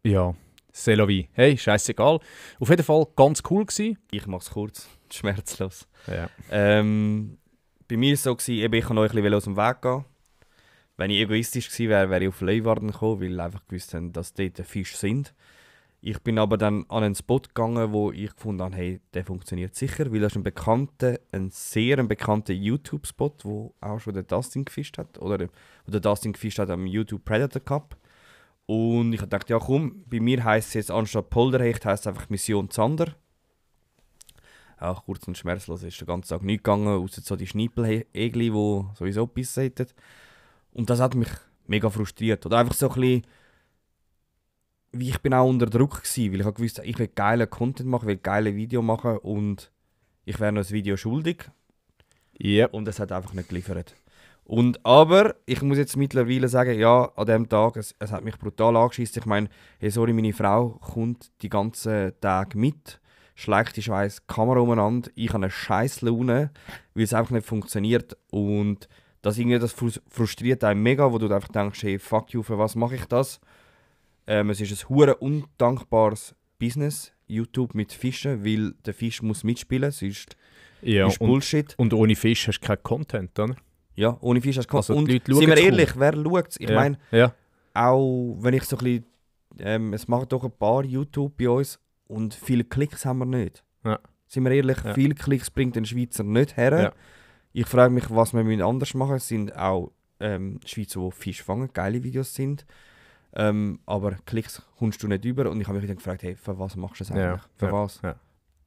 A: ja, c'est la vie. Hey, scheißegal. Auf jeden Fall ganz cool gewesen.
B: Ich mache es kurz, schmerzlos.
A: Ja.
B: Bei mir war es so, eben, ich wollte euch ein bisschen aus dem Weg gehen. Wenn ich egoistisch gewesen wäre, wäre ich auf Leeuwarden gekommen, weil ich einfach gewusst habe, dass dort Fische sind. Ich bin aber dann an einen Spot gegangen, wo ich gefunden habe, hey, der funktioniert sicher, weil das ist ein sehr bekannter YouTube-Spot, wo auch schon der Dustin gefischt hat, oder wo der Dustin gefischt hat am YouTube Predator Cup. Und ich habe gedacht, ja komm, bei mir heisst es jetzt anstatt Polderhecht, heisst es einfach Mission Zander. Ja, kurz und schmerzlos ist der ganze Tag nicht gegangen, außer so die Schniepelegli, die sowieso gebissen hätten. Und das hat mich mega frustriert. Oder einfach so ein bisschen, wie ich bin auch unter Druck gewesen, weil ich habe gewusst, ich will geilen Content machen, will geile Video machen und ich wäre noch ein Video schuldig.
A: Yep.
B: Und es hat einfach nicht geliefert. Aber ich muss jetzt mittlerweile sagen, ja, an dem Tag, es hat mich brutal angeschissen. Ich meine, hey, sorry, meine Frau kommt die ganzen Tage mit, schleicht die scheiß Kamera umeinander. Ich habe eine scheiß Laune, weil es einfach nicht funktioniert. Und das frustriert einen mega, wo du einfach denkst, hey, fuck you, für was mache ich das? Es ist ein hure undankbares Business, YouTube mit Fischen, weil der Fisch muss mitspielen, sonst ist Bullshit.
A: Und ohne Fisch hast du keinen Content, oder?
B: Ja, ohne Fisch hast du
A: Also
B: und
A: die Leute
B: sind wir
A: schauen
B: ehrlich, wer schaut es? Ich meine,
A: ja.
B: auch wenn ich so ein bisschen, es machen doch ein paar YouTube bei uns und viele Klicks haben wir nicht.
A: Ja.
B: Sind wir ehrlich,
A: Ja.
B: viele Klicks bringt den Schweizer nicht her.
A: Ja.
B: Ich frage mich, was wir anders machen müssen. Es sind auch Schweizer, die Fisch fangen, geile Videos sind. Aber Klicks kommst du nicht über. Und ich habe mich dann gefragt, hey, für was machst du das eigentlich?
A: Ja.
B: Für
A: Ja.
B: was?
A: Ja.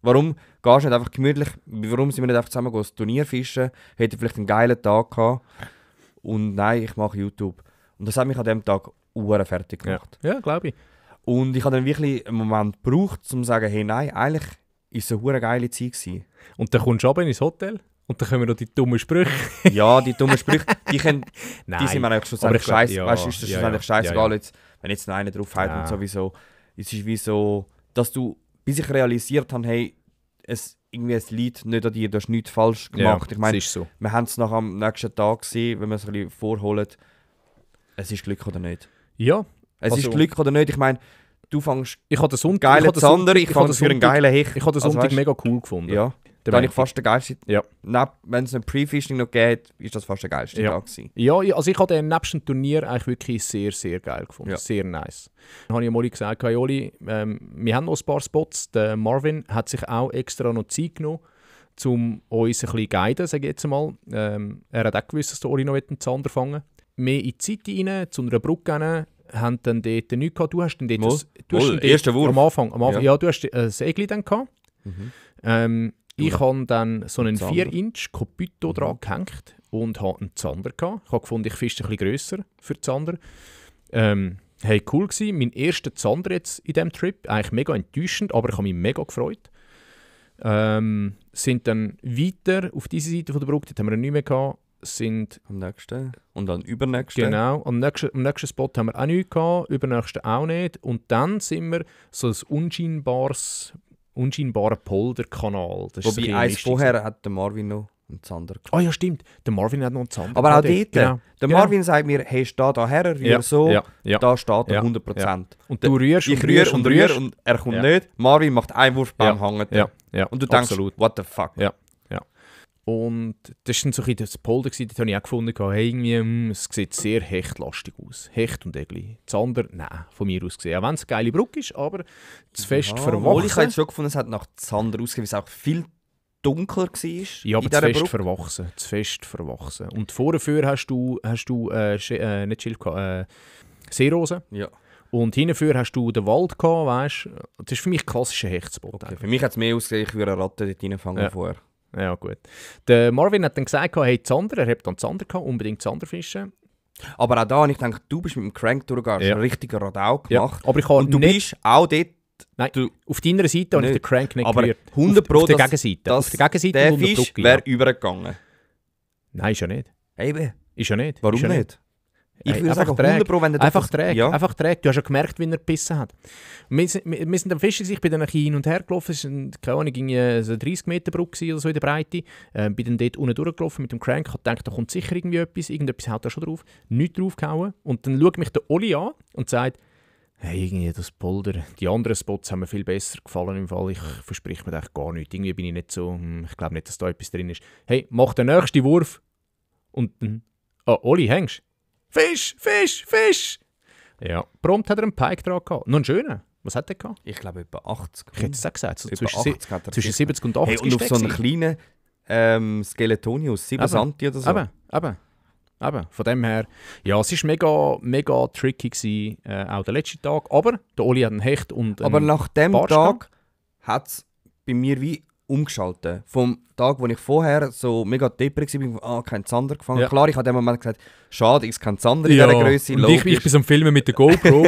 B: Warum gehst du nicht einfach gemütlich? Warum sind wir nicht einfach zusammen ein Turnier fischen? Hätte vielleicht einen geilen Tag gehabt. Und nein, ich mache YouTube. Und das hat mich an dem Tag fertig gemacht.
A: Ja, glaube ich.
B: Und ich habe dann wirklich einen Moment gebraucht, um zu sagen, hey, nein, eigentlich war es eine geile Zeit gewesen.
A: Und dann kommst du runter ins Hotel und dann kommen noch die dummen Sprüche.
B: Ja, die dummen Sprüche, die sind mir eigentlich
A: Aber
B: schlussendlich
A: ich glaub,
B: scheiße.
A: ja,
B: Weißt du, ist das
A: ja,
B: schlussendlich
A: ja,
B: scheißegal,
A: ja.
B: Jetzt, wenn jetzt noch einer drauf hat
A: Ja.
B: und sowieso. Es ist wie so, dass du, bis ich realisiert habe, hey, es liegt nicht an dir, du hast nichts falsch gemacht. Ich meine,
A: es ist so.
B: wir haben es nach am nächsten Tag gesehen, wenn wir es ein bisschen vorholen. Es ist Glück oder nicht.
A: Ja,
B: Es
A: Also-
B: ist Glück oder nicht. Ich meine, du fängst
A: ich habe den Sonntag...
B: geile Zander, ich fange für einen geilen Hecht.
A: Ich habe den
B: Also,
A: Sonntag
B: weißt-
A: mega cool gefunden.
B: Ja,
A: Der
B: da habe ich
A: Montag.
B: fast den geilsten.
A: Ja.
B: Wenn es ein Pre-Fishing noch gegeben hat, ist das fast der geilste
A: Ja.
B: Tag gewesen.
A: Ja, also ich habe den nebst dem Turnier eigentlich wirklich sehr, sehr geil gefunden.
B: Ja.
A: Sehr nice. Dann habe ich Oli gesagt, hey Oli, wir haben noch ein paar Spots. Der Marvin hat sich auch extra noch Zeit genommen, um uns ein bisschen zu guiden, sage ich jetzt mal. Er hat auch gewusst, dass der Oli noch einen Zander fangen will. Mehr in die Zeit rein, zu einer Brücke rein, haben dann dort nichts gehabt. Du hast dann dort...
B: Mal.
A: du hast dann dort-
B: erster Wurf.
A: Am Anfang
B: Ja.
A: ja, du hast ein Segel dann gehabt. Ich
B: Oder?
A: habe dann so einen
B: Zander.
A: 4-Inch Copyto dran gehängt und habe einen Zander gehabt. Ich habe gefunden, ich fische ein bisschen grösser für Zander. Hey, cool gewesen. Mein erster Zander jetzt in diesem Trip. Eigentlich mega enttäuschend, aber ich habe mich mega gefreut. Sind dann weiter auf diese Seite von der Brücke, dort haben wir ihn nicht mehr gehabt. Sind
B: Am nächsten und dann übernächsten.
A: genau, am nächsten Spot haben wir auch nichts gehabt, übernächsten auch nicht. Und dann sind wir so ein unscheinbarer Polderkanal. Das ist so ein
B: Wobei
A: bisschen
B: eins
A: mistig.
B: vorher hat der Marvin noch einen Zander gehabt.
A: Ah ja, stimmt. Der Marvin hat noch einen Zander.
B: Aber auch
A: gehabt
B: dort,
A: Genau.
B: der
A: Genau.
B: Marvin sagt mir, hey, steh da her, rühr
A: Ja,
B: so,
A: ja.
B: da steht er
A: Ja,
B: 100%.
A: Und du rührst
B: Ich
A: und
B: rühre
A: rührst
B: und
A: und
B: rühre
A: rührst.
B: und er kommt
A: Ja.
B: nicht. Marvin macht einen Wurf, bam, hängt er.
A: Ja, ja.
B: Und du denkst,
A: absolut.
B: what the fuck.
A: Ja. Und das war dann so ein bisschen das Polder, dort habe ich auch gefunden, hey, irgendwie, es sieht sehr hechtlastig aus. Hecht und Egli. Zander, nein, von mir aus gesehen. Auch wenn es eine geile Brücke ist, aber zu fest verwachsen.
B: Ich habe jetzt schon gefunden, es hat nach Zander ausgesehen, weil es auch viel dunkler war.
A: Ja, aber zu fest verwachsen. Zu fest verwachsen. Und vorher hast du nicht Schild gehabt, Seerosen.
B: Ja.
A: Und hinten hast du den Wald gehabt, weißt du. Das ist für mich ein klassischer Hechtspot.
B: Okay. Für mich hat es mehr ausgesehen, ich würde eine Ratte dort reinfangen vorher.
A: Ja, gut. Der Marvin hat dann gesagt, hey, Zander, er hat dann Zander gehabt, unbedingt Zander fischen.
B: Aber auch da habe ich gedacht, du bist mit dem Crank durchgegangen, hast einen richtigen Radau gemacht.
A: Ja, aber ich und
B: du bist auch dort...
A: Nein, auf deiner Seite habe ich den Crank nicht
B: aber
A: gerührt.
B: 100
A: auf der Gegenseite.
B: Auf der Gegenseite der Fisch wäre übergegangen.
A: Nein, ist ja nicht.
B: Eben.
A: Ist ja nicht.
B: Warum nicht? Ich würde sagen, 100 Pro, wenn du
A: einfach träg. Ja. Einfach träg. Du hast ja gemerkt, wie er gebissen hat. Wir sind am Fischen, ich bin dann hin und her gelaufen. Es war keine Ahnung, eine 30 Meter Brücke oder so in der Breite. Bin dann dort unten durchgelaufen mit dem Crank. Ich dachte, da kommt sicher irgendwie etwas haut da schon drauf. Nichts draufgehauen. Und dann schaut mich der Oli an und sagt, hey, irgendwie das Polder, die anderen Spots haben mir viel besser gefallen im Fall. Ich verspreche mir eigentlich gar nichts. Irgendwie bin ich nicht so, ich glaube nicht, dass da etwas drin ist. Hey, mach den nächsten Wurf. Und dann, Oli, hängst du? Fisch, Fisch, Fisch! Ja, prompt hat er einen Pike dran gehabt. Noch einen schönen. Was hat er gehabt?
B: Ich glaube etwa 80.
A: Ich hätte es auch gesagt. So
B: zwischen
A: 70 und 80
B: und auf so einen kleinen Skeletonius, 7 Santi oder so.
A: Eben. Von dem her, ja, es war mega, mega tricky gewesen, auch der letzte Tag. Aber der Oli hat einen Hecht und einen
B: Aber nach dem
A: Barsch
B: Tag hat es bei mir wie umgeschaltet. Vom Tag, wo ich vorher so mega depressiv war, kein Zander gefangen. Ja. Klar, ich habe in dem Moment gesagt, schade, ich kein Zander in dieser Größe.
A: Ich bin am Filmen mit der GoPro.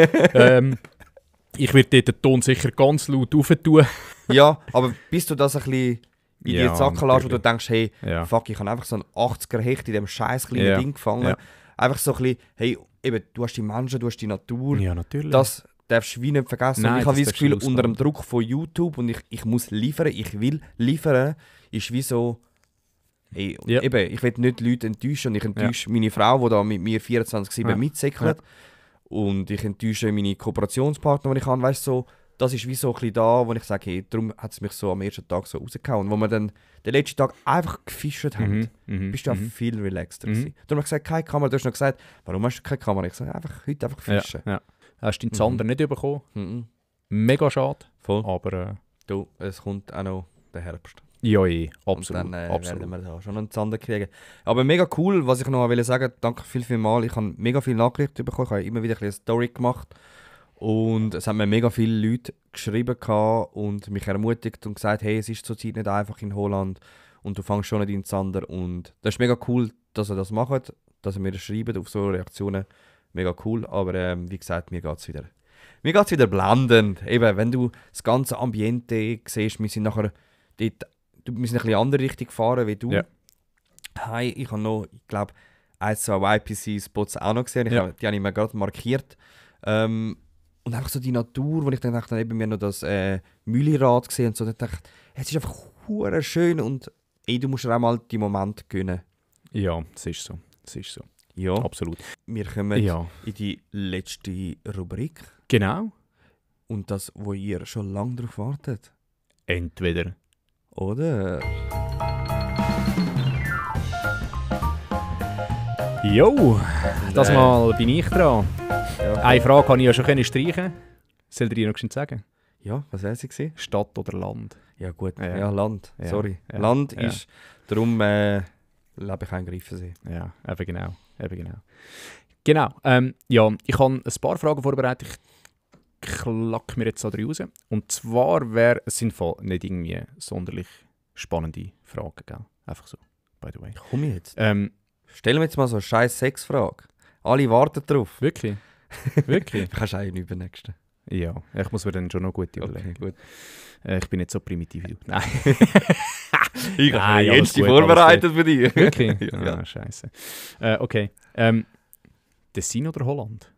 A: Ich werde dort den Ton sicher ganz laut aufentun.
B: Ja, aber bis du das ein bisschen in die Sachen lässt, wo du denkst, hey, fuck, ich habe einfach so einen 80er Hecht in diesem scheiß kleinen Ding gefangen. Ja. Einfach so ein bisschen, hey, eben, du hast die Menschen, du hast die Natur.
A: Ja, natürlich.
B: Das darfst du wie nicht vergessen.
A: Nein,
B: ich habe das Gefühl, unter dem Druck von YouTube und ich muss liefern, ich will liefern, ist wie so, hey, eben, ich will nicht Leute enttäuschen und ich enttäusche meine Frau, die da mit mir 24/7 mitsäckelt. Und ich enttäusche meine Kooperationspartner, die ich habe, weißt so, das ist wie so ein bisschen da, wo ich sage, hey, darum hat es mich so am ersten Tag so rausgehauen. Und wo wir dann den letzten Tag einfach gefischt haben, bist du auch viel relaxter gewesen. Darum habe ich gesagt, keine Kamera. Du hast noch gesagt, warum hast du keine Kamera? Ich sage, heute einfach fischen.
A: Ja. Hast du den Zander nicht bekommen? Mega schade.
B: Voll.
A: Aber
B: du, es kommt auch noch der Herbst.
A: Ja, absolut.
B: Und dann werden wir da schon einen Zander kriegen. Aber mega cool, was ich noch sagen wollte, danke viel mal. Ich habe mega viele Nachrichten bekommen, ich habe immer wieder eine Story gemacht. Und es haben mir mega viele Leute geschrieben und mich ermutigt und gesagt, hey, es ist zurzeit nicht einfach in Holland und du fängst schon nicht in Zander. Und das ist mega cool, dass ihr das macht, dass ihr mir das schreibt auf so Reaktionen. Mega cool, aber wie gesagt, mir geht es wieder blendend. Eben, wenn du das ganze Ambiente siehst, wir sind nachher dort, wir sind ein bisschen in eine andere Richtung gefahren wie du.
A: Ja.
B: Hey, ich habe noch, ich glaube, 1-2 YPC-Spots auch noch gesehen, die habe ich mir gerade markiert. Und einfach so die Natur, wo ich dann dachte, eben, wir haben noch das Mühlrad gesehen und so, dann dachte ich, es ist einfach hure schön und du musst dir auch mal die Momente gönnen.
A: Ja, das ist so.
B: Ja,
A: absolut.
B: Wir kommen in die letzte Rubrik.
A: Genau.
B: Und das, wo ihr schon lange darauf wartet.
A: Entweder.
B: Oder?
A: Jo, das Mal bin ich dran. Ja. Eine Frage kann ich ja schon streichen. Soll ihr noch sagen?
B: Ja, was wäre sie?
A: Stadt oder Land?
B: Ja gut, Land. Ja. Sorry. Ja. Land ist, darum lebe ich auch in Greifensee.
A: Ja, eben genau. Genau, ich habe ein paar Fragen vorbereitet. Ich klack mir jetzt da raus. Und zwar es sind nicht irgendwie sonderlich spannende Fragen, gell? Einfach so, by the way.
B: Komm jetzt. Stell mir jetzt mal so eine scheiß Sexfrage. Alle warten drauf.
A: Wirklich?
B: Du kannst einen übernächsten.
A: Ja, ich muss mir dann schon noch gut überlegen.
B: Okay, gut.
A: Ich bin nicht so primitiv wie du. Nein.
B: Ich habe jetzt vorbereitet für dich.
A: Wirklich? Ja. Scheiße. Okay. Tessin oder Holland?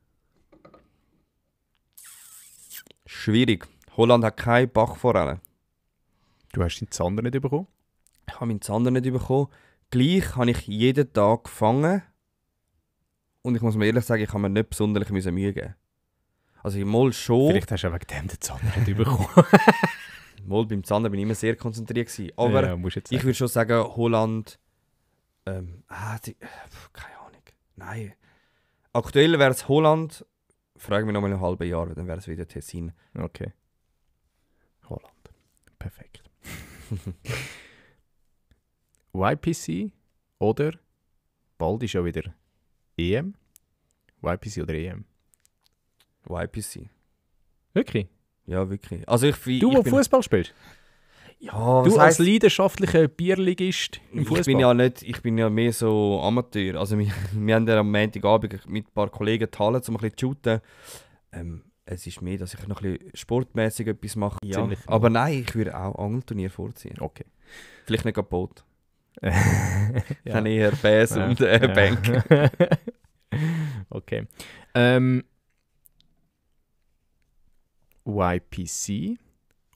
B: Schwierig. Holland hat keine Bachforellen.
A: Du hast den Zander nicht bekommen?
B: Ich habe meinen Zander nicht bekommen. Gleich habe ich jeden Tag gefangen. Und ich muss mir ehrlich sagen, ich habe mir nicht besonders Mühe geben. Also mal schon.
A: Vielleicht hast du auch wegen dem den Zander nicht bekommen.
B: beim Zander bin ich immer sehr konzentriert gewesen. Aber
A: ja, musst jetzt
B: ich
A: sagen.
B: würde schon sagen, Holland... keine Ahnung. Nein. Aktuell wäre es Holland. Frage mich noch mal in einem halben Jahr, dann wäre es wieder Tessin.
A: Okay. Holland. Perfekt. YPC oder bald ist ja wieder EM? YPC oder EM?
B: YPC.
A: Wirklich?
B: Ja, wirklich. Also
A: Du, der Fußball spielst?
B: Ja,
A: Du als leidenschaftlicher Bierligist im Fußball?
B: Ich bin ja mehr so Amateur. Also wir haben ja am Montagabend mit ein paar Kollegen die Halle, um ein bisschen zu shooten. Es ist mehr, dass ich noch ein bisschen sportmäßig etwas mache. Ja.
A: Ziemlich.
B: Aber nein, ich würde auch Angelturnier vorziehen.
A: Okay.
B: Vielleicht nicht gerade Boot.
A: Ja.
B: Dann eher Bass und Bank.
A: Okay. YPC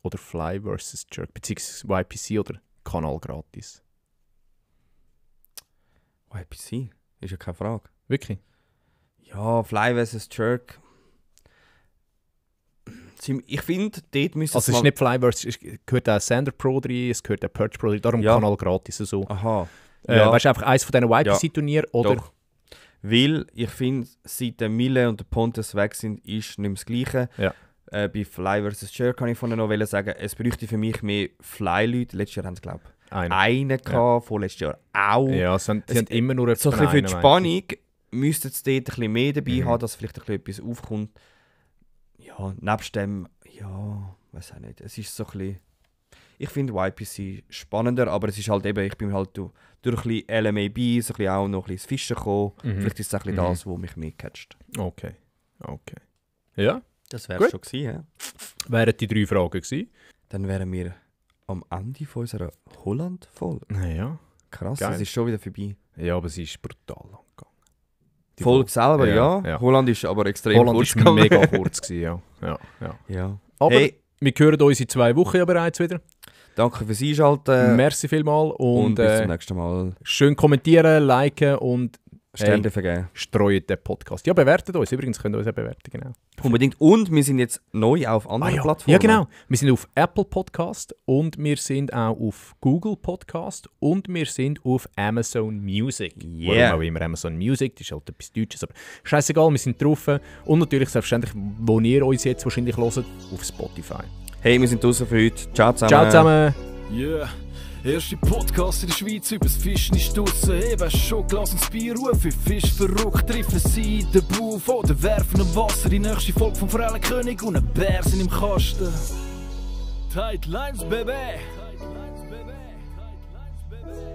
A: oder Fly vs. Jerk? Beziehungsweise YPC oder Kanal gratis?
B: YPC, ist ja keine Frage.
A: Wirklich?
B: Ja, Fly vs. Jerk. Ich finde, dort müsste
A: Also es ist nicht Fly vs. Es gehört auch Sander Pro drin, es gehört auch Perch Pro drin, darum
B: Ja.
A: Kanal gratis so.
B: Aha. Ja.
A: Weißt du, einfach eins von diesen YPC-Turnieren oder...
B: Doch. Weil ich finde, seit der Mille und der Pontes weg sind, ist nicht mehr das Gleiche.
A: Ja.
B: Bei Fly vs. Jerk kann ich von der Novelle sagen, es bräuchte für mich mehr Fly-Leute. Letztes Jahr haben sie, glaube ich, einen gehabt, vorletztes Jahr auch.
A: Ja, sie haben immer nur
B: So ein bisschen für die
A: einen,
B: Spannung müssten sie dort ein bisschen mehr dabei
A: Mhm.
B: haben, dass vielleicht ein bisschen etwas aufkommt. Ja, nebst dem, ja, weiß auch nicht. Es ist so ein bisschen... Ich finde YPC spannender, aber es ist halt eben, ich bin halt durch ein bisschen LMAB, so ein bisschen auch noch ein bisschen ins Fischen gekommen.
A: Mhm.
B: Vielleicht ist es auch ein bisschen das, was mich mehr catcht.
A: Okay. Ja,
B: Das
A: Gut.
B: wäre schon gewesen, ja.
A: wären die 3 Fragen gewesen.
B: Dann wären wir am Ende von unserer Holland-Folge.
A: Naja.
B: Krass,
A: Geil.
B: es ist schon wieder vorbei.
A: Ja, aber sie ist brutal lang gegangen. Die
B: Folge selber,
A: Ja,
B: ja.
A: ja.
B: Holland ist aber extrem
A: Holland
B: kurz
A: ist
B: gegangen.
A: mega kurz gewesen, ja.
B: Ja.
A: Aber
B: Hey,
A: wir hören uns in 2 Wochen ja bereits wieder.
B: danke fürs Einschalten
A: Merci vielmals
B: und
A: und
B: bis zum nächsten Mal.
A: schön kommentieren, liken und
B: Sterne vergeben.
A: streuen den Podcast. Ja, bewertet uns. Übrigens könnt ihr uns auch bewerten, genau.
B: Unbedingt. Und wir sind jetzt neu auf anderen
A: ja.
B: Plattformen.
A: Ja, genau. Wir sind auf Apple Podcast und wir sind auch auf Google Podcast und wir sind auf Amazon Music.
B: Yeah.
A: Warum auch immer Amazon Music, das ist halt etwas Deutsches, aber scheißegal, wir sind drauf. Und natürlich selbstverständlich, wo ihr uns jetzt wahrscheinlich hört, auf Spotify.
B: Hey, wir sind draußen für heute. Ciao zusammen.
A: Ciao zusammen!
C: Yeah, erste Podcast in der Schweiz übers Fischen ist draussen. Eben schon Glas und Bier, rufe Fisch verrückt, treffen sie in den Bauch oder werfen im Wasser. Die nächste Folge vom Forellenkönig und ein Bär sind im Kasten. Tight Lines, Baby! Tight Lines, Baby! Tight Lines, Baby!